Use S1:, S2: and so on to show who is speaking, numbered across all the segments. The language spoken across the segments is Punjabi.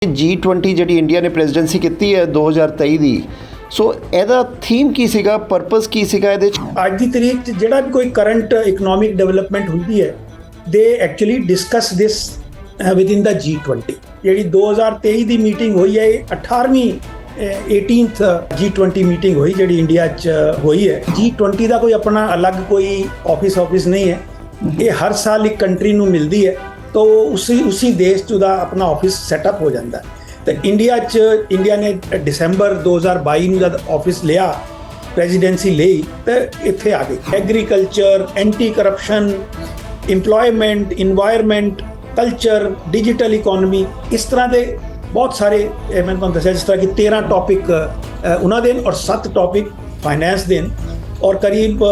S1: G20 ਜਿਹੜੀ ਇੰਡੀਆ ਨੇ ਪ੍ਰੈਜ਼ੀਡੈਂਸੀ ਕੀਤੀ ਹੈ 2023 ਦੀ, ਸੋ ਇਹਦਾ ਥੀਮ ਕੀ ਸੀਗਾ, ਪਰਪਸ ਕੀ ਸੀਗਾ ਇਹਦੇ 'ਚ?
S2: ਅੱਜ ਦੀ ਤਰੀਕ 'ਚ ਜਿਹੜਾ ਵੀ ਕੋਈ ਕਰੰਟ ਇਕਨੋਮਿਕ ਡਿਵੈਲਪਮੈਂਟ ਹੁੰਦੀ ਹੈ ਦੇ ਐਕਚੁਅਲੀ ਡਿਸਕਸ ਦਿਸ ਵਿਦਿਨ ਦਾ G20। ਜਿਹੜੀ 2023 ਦੀ ਮੀਟਿੰਗ ਹੋਈ ਹੈ, ਇਹ 18ਵੀਂ 18th G20 ਮੀਟਿੰਗ ਹੋਈ ਜਿਹੜੀ ਇੰਡੀਆ 'ਚ ਹੋਈ ਹੈ। G20 ਦਾ ਕੋਈ ਆਪਣਾ ਅਲੱਗ ਕੋਈ ਆਫਿਸ ਨਹੀਂ ਹੈ, ਇਹ ਹਰ ਸਾਲ ਇੱਕ ਕੰਟਰੀ ਨੂੰ ਮਿਲਦੀ ਹੈ, तो उसी देश 'ਚ ਉਹਦਾ ਆਪਣਾ ਆਫਿਸ ਸੈਟਅਪ ਹੋ ਜਾਂਦਾ। ਤੇ ਇੰਡੀਆ ਨੇ ਦਸੰਬਰ 2022 ਨੂੰ ਜਦ ਆਫਿਸ ਲਿਆ, ਪ੍ਰੈਜ਼ੀਡੈਂਸੀ ਲਈ, ਤੇ ਇੱਥੇ ਆ ਗਈ agriculture, anti corruption, employment, environment, culture, digital economy, ਇਸ ਤਰ੍ਹਾਂ ਦੇ ਬਹੁਤ ਸਾਰੇ ਮੈਂ ਤੁਹਾਨੂੰ ਦੱਸਿਆ, ਜਿਸ ਤਰ੍ਹਾਂ ਕਿ 13 ਟੌਪਿਕ ਉਹਨਾਂ ਦੇ ਔਰ 7 ਟੌਪਿਕ ਫਾਈਨੈਂਸ ਦੇ ਔਰ ਕਰੀਬ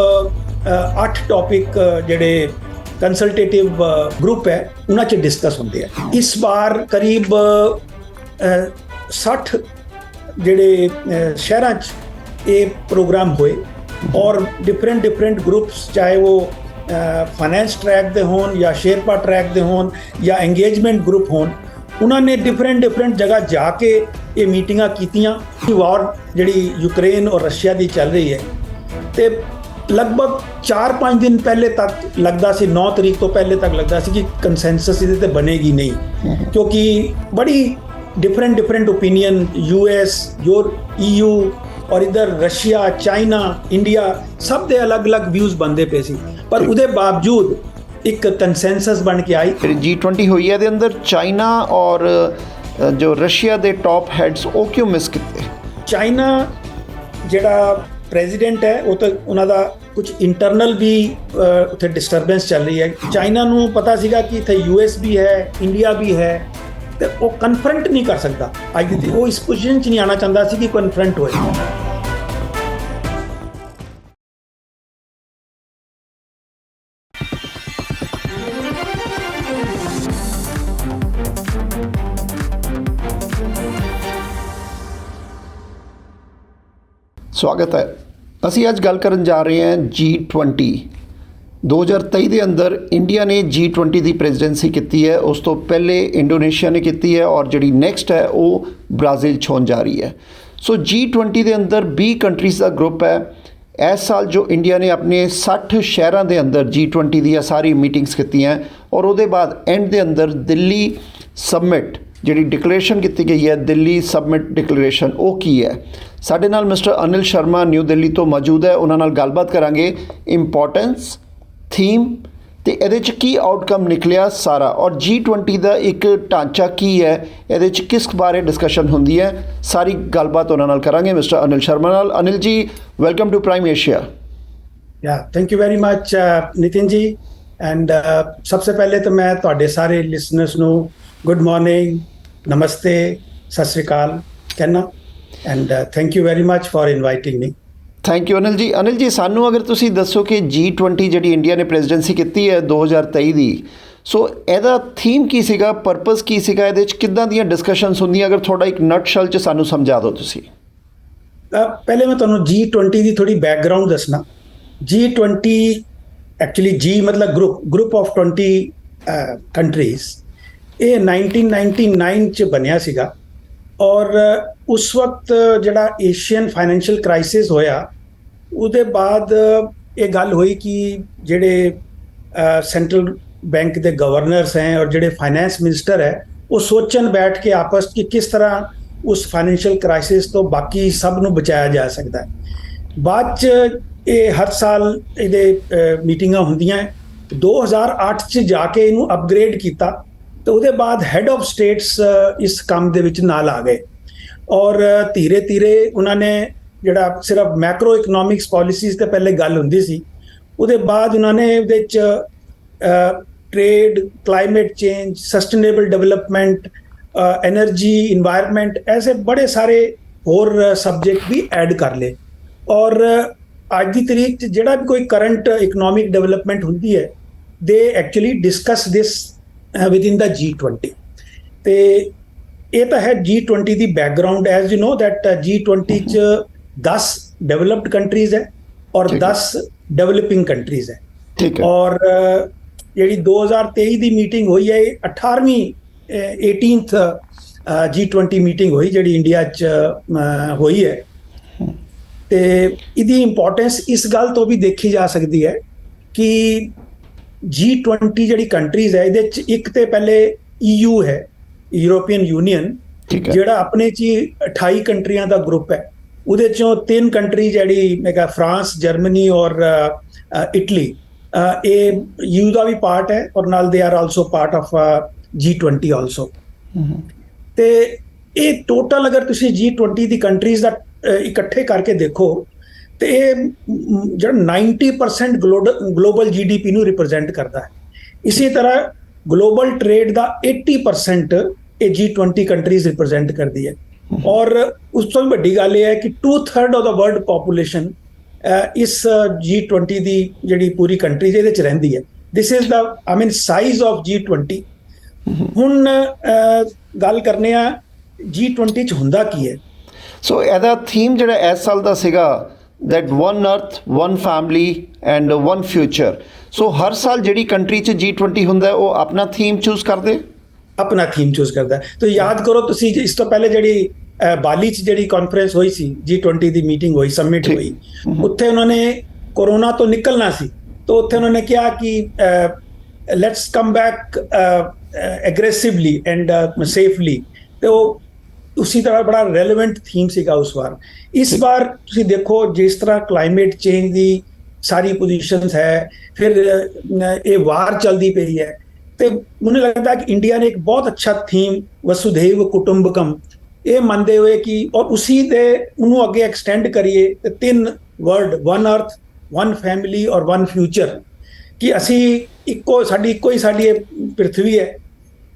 S2: 8 ਟੌਪਿਕ ਜਿਹੜੇ ਕੰਸਲਟੇਟਿਵ ਗਰੁੱਪ ਹੈ ਉਹਨਾਂ 'ਚ ਡਿਸਕਸ ਹੁੰਦੇ ਆ। ਇਸ ਵਾਰ ਕਰੀਬ 60 ਜਿਹੜੇ ਸ਼ਹਿਰਾਂ 'ਚ ਇਹ ਪ੍ਰੋਗਰਾਮ ਹੋਏ ਔਰ ਡਿਫਰੈਂਟ ਗਰੁੱਪਸ, ਚਾਹੇ ਉਹ ਫਾਈਨੈਂਸ ਟਰੈਕ ਦੇ ਹੋਣ ਜਾਂ ਸ਼ੇਰਪਾ ਟਰੈਕ ਦੇ ਹੋਣ ਜਾਂ ਇੰਗੇਜਮੈਂਟ ਗਰੁੱਪ ਹੋਣ, ਉਹਨਾਂ ਨੇ ਡਿਫਰੈਂਟ ਜਗ੍ਹਾ ਜਾ ਕੇ ਇਹ ਮੀਟਿੰਗਾਂ ਕੀਤੀਆਂ। ਵਾਰ ਜਿਹੜੀ ਯੂਕਰੇਨ ਔਰ ਰਸ਼ੀਆ ਦੀ ਚੱਲ ਰਹੀ ਹੈ, ਤੇ ਲਗਭਗ 4-5 ਦਿਨ ਪਹਿਲੇ ਤੱਕ ਲੱਗਦਾ ਸੀ, 9 ਤਰੀਕ ਤੋਂ ਪਹਿਲੇ ਤੱਕ ਲੱਗਦਾ ਸੀ ਕਿ ਕੰਸੈਂਸਸ ਇਹਦੇ ਤੇ ਬਣੇਗੀ ਨਹੀਂ, ਕਿਉਂਕਿ ਬੜੀ ਡਿਫਰੈਂਟ ਓਪੀਨੀਅਨ, US, EU ਔਰ ਇਧਰ ਰਸ਼ੀਆ, ਚਾਈਨਾ, ਇੰਡੀਆ, ਸਭ ਦੇ ਅਲੱਗ ਵਿਊਜ਼ ਬਣਦੇ ਪਏ ਸੀ, ਪਰ ਉਹਦੇ ਬਾਵਜੂਦ ਇੱਕ ਕੰਸੈਂਸਸ ਬਣ ਕੇ ਆਈ।
S1: G20 ਹੋਈ ਹੈ, ਇਹਦੇ ਅੰਦਰ ਚਾਈਨਾ ਔਰ ਜੋ ਰਸ਼ੀਆ ਦੇ ਟੌਪ ਹੈਡਸ ਉਹ ਕਿਉਂ ਮਿਸ ਕੀਤੇ?
S2: ਚਾਈਨਾ ਜਿਹੜਾ ਪ੍ਰੈਜ਼ੀਡੈਂਟ ਹੈ, ਉਹ ਤਾਂ ਉਹਨਾਂ ਦਾ ਕੁਝ ਇੰਟਰਨਲ ਵੀ ਉੱਥੇ ਡਿਸਟਰਬੈਂਸ ਚੱਲ ਰਹੀ ਹੈ। ਚਾਈਨਾ ਨੂੰ ਪਤਾ ਸੀਗਾ ਕਿ ਇੱਥੇ US ਵੀ ਹੈ, ਇੰਡੀਆ ਵੀ ਹੈ, ਤੇ ਉਹ ਕਨਫਰੰਟ ਨਹੀਂ ਕਰ ਸਕਦਾ। ਅੱਜ ਦੀ ਉਹ ਇਸ ਪੋਜੀਸ਼ਨ 'ਚ ਨਹੀਂ ਆਉਣਾ ਚਾਹੁੰਦਾ ਸੀ ਕਿ ਕਨਫਰੰਟ ਹੋਏ।
S1: ਸਵਾਗਤ ਹੈ। ਅਸੀਂ ਅੱਜ ਗੱਲ ਕਰਨ ਜਾ ਰਹੇ ਹਾਂ G20 2023 ਦੇ ਅੰਦਰ ਇੰਡੀਆ ਨੇ G20 ਦੀ ਪ੍ਰੈਜ਼ੀਡੈਂਸੀ ਕੀਤੀ ਹੈ। ਉਸ ਤੋਂ ਪਹਿਲੇ ਇੰਡੋਨੇਸ਼ੀਆ ਨੇ ਕੀਤੀ ਹੈ ਔਰ ਜਿਹੜੀ ਨੈਕਸਟ ਹੈ ਉਹ ਬ੍ਰਾਜ਼ੀਲ 'ਚ ਹੋਣ ਜਾ ਰਹੀ ਹੈ। ਸੋ G20 ਦੇ ਅੰਦਰ 20 ਕੰਟਰੀਜ਼ ਦਾ ਗਰੁੱਪ ਹੈ। ਇਸ ਸਾਲ ਜੋ ਇੰਡੀਆ ਨੇ ਆਪਣੇ 60 ਸ਼ਹਿਰਾਂ ਦੇ ਅੰਦਰ G20 ਦੀਆਂ ਸਾਰੀ ਮੀਟਿੰਗਸ ਕੀਤੀਆਂ ਔਰ ਉਹਦੇ ਬਾਅਦ ਐਂਡ ਦੇ ਅੰਦਰ ਦਿੱਲੀ ਸਬਮਿਟ ਜਿਹੜੀ ਡਿਕਲੇਰੇਸ਼ਨ ਕੀਤੀ ਗਈ ਹੈ, ਦਿੱਲੀ ਸਬਮਿਟ ਡਿਕਲੇਰੇਸ਼ਨ, ਉਹ ਕੀ ਹੈ? ਸਾਡੇ ਨਾਲ ਮਿਸਟਰ ਅਨਿਲ ਸ਼ਰਮਾ ਨਿਊ ਦਿੱਲੀ ਤੋਂ ਮੌਜੂਦ ਹੈ। ਉਹਨਾਂ ਨਾਲ ਗੱਲਬਾਤ ਕਰਾਂਗੇ ਇੰਪੋਰਟੈਂਸ, ਥੀਮ ਤੇ ਇਹਦੇ 'ਚ ਕੀ ਆਊਟਕਮ ਨਿਕਲਿਆ ਸਾਰਾ, ਔਰ G20 ਦਾ ਇੱਕ ਢਾਂਚਾ ਕੀ ਹੈ, ਇਹਦੇ 'ਚ ਕਿਸ ਬਾਰੇ ਡਿਸਕਸ਼ਨ ਹੁੰਦੀ ਹੈ, ਸਾਰੀ ਗੱਲਬਾਤ ਉਹਨਾਂ ਨਾਲ ਕਰਾਂਗੇ ਮਿਸਟਰ ਅਨਿਲ ਸ਼ਰਮਾ ਨਾਲ। Anil ji, welcome to Prime Asia.
S2: Thank you very much Nitin ji, and सबसे पहले तो मैं ਤੁਹਾਡੇ ਸਾਰੇ ਲਿਸਨਰਸ ਨੂੰ ਗੁੱਡ ਮਾਰਨਿੰਗ, ਨਮਸਤੇ, ਸਤਿ ਸ਼੍ਰੀ ਅਕਾਲ ਕਹਿਣਾ, and thank you very much for inviting me.
S1: Thank you Anil ਜੀ। ਅਨਿਲ ਜੀ, ਸਾਨੂੰ ਅਗਰ ਤੁਸੀਂ ਦੱਸੋ ਕਿ G20 ਜਿਹੜੀ ਇੰਡੀਆ ਨੇ ਪ੍ਰੈਜ਼ੀਡੈਂਸੀ ਕੀਤੀ ਹੈ 2023 ਦੀ, ਸੋ ਇਹਦਾ ਥੀਮ ਕੀ ਸੀਗਾ, ਪਰਪਸ ਕੀ ਸੀਗਾ, ਇਹਦੇ 'ਚ ਕਿੱਦਾਂ ਦੀਆਂ ਡਿਸਕਸ਼ਨਸ ਹੁੰਦੀਆਂ, ਅਗਰ ਥੋੜਾ ਇੱਕ ਨਟਸ਼ਲ 'ਚ ਸਾਨੂੰ ਸਮਝਾ ਦਿਓ ਤੁਸੀਂ।
S2: ਪਹਿਲੇ ਮੈਂ ਤੁਹਾਨੂੰ G20 ਦੀ ਥੋੜੀ ਬੈਕਗਰਾਉਂਡ ਦੱਸਣਾ। G20 ਐਕਚੁਅਲੀ G ਮਤਲਬ ਗਰੁੱਪ ਆਫ 20 ਕੰਟਰੀਜ਼, ਇਹ 1999 'ਚ ਬਣਿਆ ਸੀਗਾ ਔਰ ਉਸ ਵਕਤ ਜਿਹੜਾ ਏਸ਼ੀਅਨ ਫਾਈਨੈਂਸ਼ੀਅਲ ਕ੍ਰਾਈਸਿਸ ਹੋਇਆ, ਉਹਦੇ ਬਾਅਦ ਇਹ ਗੱਲ ਹੋਈ ਕਿ ਜਿਹੜੇ ਸੈਂਟਰਲ ਬੈਂਕ ਦੇ ਗਵਰਨਰਸ ਹੈ ਔਰ ਜਿਹੜੇ ਫਾਈਨੈਂਸ ਮਿਨਿਸਟਰ ਹੈ, ਉਹ ਸੋਚਣ ਬੈਠ ਕੇ ਆਪਸ ਕਿ ਕਿਸ ਤਰ੍ਹਾਂ ਉਸ ਫਾਈਨੈਂਸ਼ੀਅਲ ਕ੍ਰਾਈਸਿਸ ਤੋਂ ਬਾਕੀ ਸਭ ਨੂੰ ਬਚਾਇਆ ਜਾ ਸਕਦਾ ਹੈ। ਬਾਅਦ 'ਚ ਇਹ ਹਰ ਸਾਲ ਇਹਦੇ ਮੀਟਿੰਗਾਂ ਹੁੰਦੀਆਂ। 2008 'ਚ ਜਾ ਕੇ ਇਹਨੂੰ ਅਪਗ੍ਰੇਡ ਕੀਤਾ, ਤੇ ਉਹਦੇ ਬਾਅਦ ਹੈਡ ਆਫ ਸਟੇਟਸ ਇਸ ਕੰਮ ਦੇ ਵਿੱਚ ਨਾਲ ਆ ਗਏ ਔਰ ਧੀਰੇ ਉਹਨਾਂ ਨੇ ਜਿਹੜਾ ਸਿਰਫ ਮੈਕਰੋ ਇਕਨੋਮਿਕਸ ਪਾਲਿਸੀਜ਼ ਤੇ ਪਹਿਲੇ ਗੱਲ ਹੁੰਦੀ ਸੀ, ਉਹਦੇ ਬਾਅਦ ਉਹਨਾਂ ਨੇ ਉਹਦੇ 'ਚ trade, climate change, sustainable development, energy, environment, ऐसे बड़े सारे होर सब्जेक्ट भी ऐड कर ले। और आज की तरीक च जिहड़ा भी कोई करंट इकनॉमिक डेवलपमेंट होंदी है, they actually discuss this within the G20। तो ये तो है G20 की background. As you know that G20 च 10 डेवलप्ड कंट्रीज है और 10 डेवलपिंग कंट्रीज है। और ਜਿਹੜੀ 2023 ਦੀ ਮੀਟਿੰਗ ਹੋਈ ਹੈ, 18ਵੀਂ 18th G20 ਮੀਟਿੰਗ ਹੋਈ ਜਿਹੜੀ ਇੰਡੀਆ 'ਚ ਹੋਈ ਹੈ। ਤੇ ਇਹਦੀ ਇੰਪੋਰਟੈਂਸ ਇਸ ਗੱਲ ਤੋਂ ਵੀ ਦੇਖੀ ਜਾ ਸਕਦੀ ਹੈ ਕਿ G20 ਜਿਹੜੀ ਕੰਟਰੀਜ਼ ਹੈ ਇਹਦੇ 'ਚ ਇੱਕ ਤੇ ਪਹਿਲੇ EU ਹੈ, ਯੂਰੋਪੀਅਨ ਯੂਨੀਅਨ, ਜਿਹੜਾ ਆਪਣੇ 'ਚ 28 ਕੰਟਰੀਆਂ ਦਾ ਗਰੁੱਪ ਹੈ। ਉਹਦੇ 'ਚੋਂ 3 ਕੰਟਰੀ ਜਿਹੜੀ ਮੈਂ ਕਿਹਾ ਫਰਾਂਸ, ਜਰਮਨੀ ਔਰ ਇਟਲੀ, ਇਹ EU ਦਾ ਵੀ ਪਾਰਟ ਹੈ ਔਰ ਨਾਲ they are also part of G20 also. ਤੇ ਇਹ ਟੋਟਲ ਅਗਰ ਤੁਸੀਂ G20 ਦੀ ਕੰਟਰੀਜ਼ ਦਾ ਇਕੱਠੇ ਕਰਕੇ ਦੇਖੋ ਤੇ ਇਹ ਜਿਹੜਾ 90% ਗਲੋਬਲ GDP ਨੂੰ ਰਿਪਰੈਜ਼ੈਂਟ ਕਰਦਾ ਹੈ। ਇਸੇ ਤਰ੍ਹਾਂ ਗਲੋਬਲ ਟ੍ਰੇਡ ਦਾ 80% ਇਹ G20 ਕੰਟਰੀਜ਼ ਰਿਪਰੈਜ਼ੈਂਟ ਕਰਦੀ ਹੈ। ਔਰ ਉਸ ਤੋਂ ਵੀ ਵੱਡੀ ਗੱਲ ਇਹ ਹੈ ਕਿ 2/3 ਆਫ ਦਾ ਵਰਲਡ ਪੋਪੂਲੇਸ਼ਨ ਇਸ G20 ਦੀ ਜਿਹੜੀ ਪੂਰੀ ਕੰਟਰੀ ਇਹਦੇ 'ਚ ਰਹਿੰਦੀ ਹੈ। This is the size of G20। ਹੁਣ ਗੱਲ ਕਰਨੇ ਆ G20 'ਚ ਹੁੰਦਾ ਕੀ ਹੈ।
S1: ਸੋ ਇਹਦਾ ਥੀਮ ਜਿਹੜਾ ਇਸ ਸਾਲ ਦਾ ਸੀਗਾ that one earth, one family and one future। ਸੋ ਹਰ ਸਾਲ ਜਿਹੜੀ ਕੰਟਰੀ 'ਚ G20 ਹੁੰਦਾ ਉਹ ਆਪਣਾ ਥੀਮ ਚੂਜ਼ ਕਰਦੇ,
S2: ਆਪਣਾ ਥੀਮ ਚੂਜ਼ ਕਰਦਾ। ਤੇ ਯਾਦ ਕਰੋ ਤੁਸੀਂ ਇਸ ਤੋਂ ਪਹਿਲੇ ਜਿਹੜੀ ਬਾਲੀ 'ਚ ਜਿਹੜੀ ਕਾਨਫਰੰਸ ਹੋਈ ਸੀ, G20 ਦੀ ਮੀਟਿੰਗ ਹੋਈ, ਸਮਿਟ ਹੋਈ, ਉੱਥੇ ਉਹਨਾਂ ਨੇ ਕੋਰੋਨਾ ਤੋਂ ਨਿਕਲਣਾ ਸੀ ਤਾਂ ਉੱਥੇ ਉਹਨਾਂ ਨੇ ਕਿਹਾ ਕਿ let's come back aggressively and safely. ਤੇ ਉਹ ਉसी तरह बड़ा रेलिवेंट थीम सीगा उस बार। इस बार तुसी देखो जिस तरह क्लाइमेट चेंज दी सारी पोजीशंस है, फिर ये वार चलती पई है, तो मुझे लगता है कि इंडिया ने एक बहुत अच्छा थीम वसुधैव कुटुंबकम ये मानते हुए कि और उसी दे उन्होंने आगे एक्सटेंड करिए तो 3 word, one earth, one family और वन फ्यूचर, कि असी इक्को ही साडी पृथ्वी है,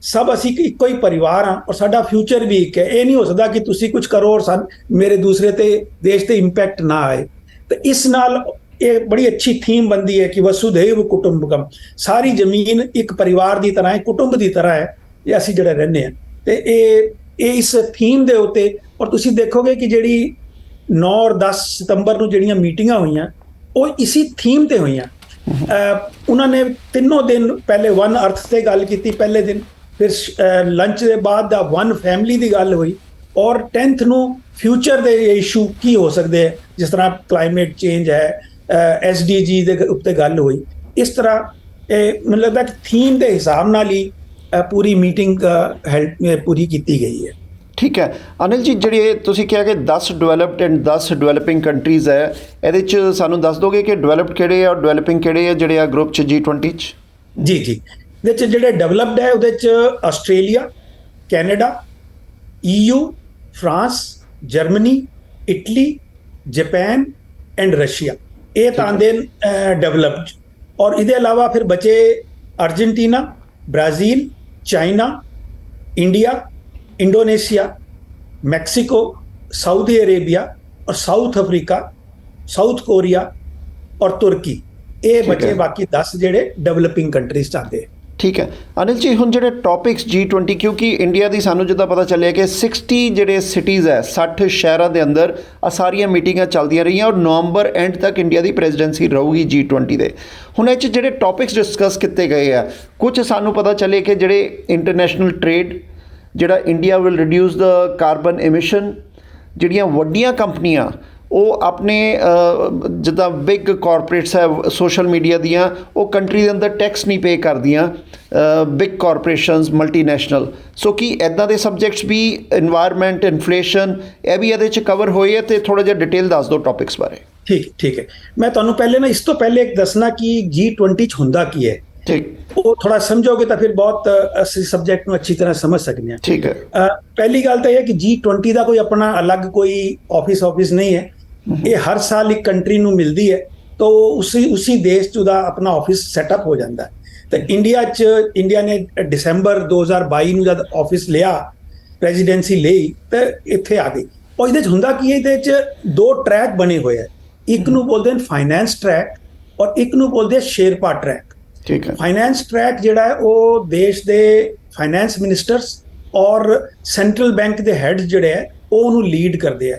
S2: सब असी ਇੱਕੋ ਹੀ परिवार हाँ और साडा फ्यूचर भी एक है। ये नहीं हो सकता कि तुसी कुछ करो और मेरे दूसरे ते देश ते इंपैक्ट ना आए। तो इस नाल ये बड़ी अच्छी थीम बनती है कि वसुधैव कुटुंबकम, सारी जमीन एक परिवार की तरह है, कुटुंब की तरह है, ये असी जिहड़े रहने हैं। तो ये इस थीम दे उत्ते और तुसी देखोगे कि जिहड़ी 9 और 10 सितंबर ਨੂੰ ਜਿਹੜੀਆਂ ਮੀਟਿੰਗਾਂ ਹੋਈਆਂ ਉਹ इसी थीम ਤੇ ਹੋਈਆਂ। उन्होंने तीनों दिन पहले वन अर्थ से गल की पहले दिन, फिर लंच के बाद वन फैमिली की गल हुई और 10th ਨੂੰ फ्यूचर के इशू की हो सकते हैं, जिस तरह क्लाइमेट चेंज है, SDG के उत्ते गल हुई। इस तरह मैंने लगता कि थीम के हिसाब नाल ही पूरी मीटिंग पूरी की गई है।
S1: ठीक है अनिल जी, जी तुसीं कहा कि 10 डेवलप्ड एंड 10 डेवलपिंग कंट्रीज़ है, ਇਹਦੇ 'ਚ ਸਾਨੂੰ ਦੱਸ ਦੋਗੇ ਕਿ डेवलप्ड ਕਿਹੜੇ ਆ और डेवलपिंग ਕਿਹੜੇ ਆ ਜਿਹੜੇ ਆ ਗਰੁੱਪ 'ਚ G20 'ਚ?
S2: जी जी, ਇਹਦੇ 'ਚ ਜਿਹੜੇ ਡਿਵੈਲਪਡ ਹੈ ਉਹਦੇ 'ਚ Australia, Canada, EU, France, Germany, Italy, Japan and Russia, ये तो आंदे डेवलप्ड। और इसके अलावा फिर बचे Argentina, Brazil, China, India, Indonesia, Mexico, Saudi Arabia और साउथ अफ्रीका, साउथ कोरिया और तुर्की, ये बचे बाकी 10 ਜਿਹੜੇ ਡਿਵੈਲਪਿੰਗ ਕੰਟਰੀਜ਼ ਚਾਹਦੇ हैं।
S1: ठीक है अनिल जी, ਹੁਣ ਜਿਹੜੇ ਟੌਪਿਕਸ G20 ਕਿਉਂਕਿ ਇੰਡੀਆ ਦੀ ਸਾਨੂੰ ਜਿੱਦਾਂ ਪਤਾ ਚੱਲਿਆ ਕਿ 60 ਜਿਹੜੇ ਸਿਟੀਜ਼ ਹੈ, 60 ਸ਼ਹਿਰਾਂ ਦੇ ਅੰਦਰ ਆ ਸਾਰੀਆਂ ਮੀਟਿੰਗਾਂ ਚੱਲਦੀਆਂ ਰਹੀਆਂ ਔਰ ਨਵੰਬਰ ਐਂਡ ਤੱਕ ਇੰਡੀਆ ਦੀ ਪ੍ਰੈਜ਼ੀਡੈਂਸੀ ਰਹੂਗੀ G20 ਦੇ। ਹੁਣ ਇਹ 'ਚ ਜਿਹੜੇ ਟੌਪਿਕਸ ਡਿਸਕਸ ਕੀਤੇ ਗਏ ਆ, ਕੁਝ ਸਾਨੂੰ ਪਤਾ ਚੱਲੇ ਕਿ ਜਿਹੜੇ ਇੰਟਰਨੈਸ਼ਨਲ ਟ੍ਰੇਡ, ਜਿਹੜਾ India will reduce the carbon emission, ਜਿਹੜੀਆਂ ਵੱਡੀਆਂ ਕੰਪਨੀਆਂ ਉਹ ਆਪਣੇ ਜਿੱਦਾਂ ਬਿਗ ਕਾਰਪੋਰੇਟਸ ਹੈ ਸੋਸ਼ਲ ਮੀਡੀਆ ਦੀਆਂ, ਉਹ ਕੰਟਰੀ ਦੇ ਅੰਦਰ ਟੈਕਸ ਨਹੀਂ ਪੇ ਕਰਦੀਆਂ, ਬਿਗ ਕਾਰਪੋਰੇਸ਼ਨਸ, ਮਲਟੀਨੈਸ਼ਨਲ। ਸੋ ਕੀ ਇੱਦਾਂ ਦੇ ਸਬਜੈਕਟਸ ਵੀ, ਇਨਵਾਇਰਮੈਂਟ, ਇਨਫਲੇਸ਼ਨ, ਇਹ ਵੀ ਇਹਦੇ 'ਚ ਕਵਰ ਹੋਏ ਹੈ? ਅਤੇ ਥੋੜ੍ਹਾ ਜਿਹਾ ਡਿਟੇਲ ਦੱਸ ਦਿਓ ਟੌਪਿਕਸ ਬਾਰੇ।
S2: ਠੀਕ ਹੈ, ਮੈਂ ਤੁਹਾਨੂੰ ਪਹਿਲੇ ਨਾ ਇਸ ਤੋਂ ਪਹਿਲੇ ਇੱਕ ਦੱਸਣਾ ਕਿ G20 'ਚ ਹੁੰਦਾ ਕੀ ਹੈ।
S1: ठीक,
S2: वो थोड़ा समझोगे तो फिर बहुत सब्जेक्ट में अच्छी तरह समझ सकते हैं।
S1: ठीक है।
S2: पहली गल तो यह कि G20 का कोई अपना अलग कोई ऑफिस नहीं है, ये हर साल एक कंट्री ਨੂੰ मिलती है, तो उसी देश च ਉਹਦਾ अपना ऑफिस सैटअप हो जाता है। तो इंडिया ने दिसंबर 2022 ਨੂੰ जब ऑफिस लिया, प्रेजिडेंसी ली, तो ਇੱਥੇ आ गई। और ਇਹਦੇ 'ਚ ਹੁੰਦਾ ਕੀ ਹੈ, ਇਹਦੇ 'ਚ 2 ट्रैक बने हुए हैं, एक ਨੂੰ बोलते हैं फाइनेंस ट्रैक और एक ਨੂੰ बोलते हैं शेरपा ट्रैक।
S1: ठीक है।
S2: फाइनेंस ट्रैक ਜਿਹੜਾ ਹੈ ਉਹ ਦੇਸ਼ ਦੇ ਫਾਈਨੈਂਸ ਮਿਨਿਸਟਰਸ ਔਰ ਸੈਂਟਰਲ ਬੈਂਕ ਦੇ ਹੈਡਸ ਜਿਹੜੇ ਹੈ ਉਹ ਉਹਨੂੰ ਲੀਡ ਕਰਦੇ ਆ।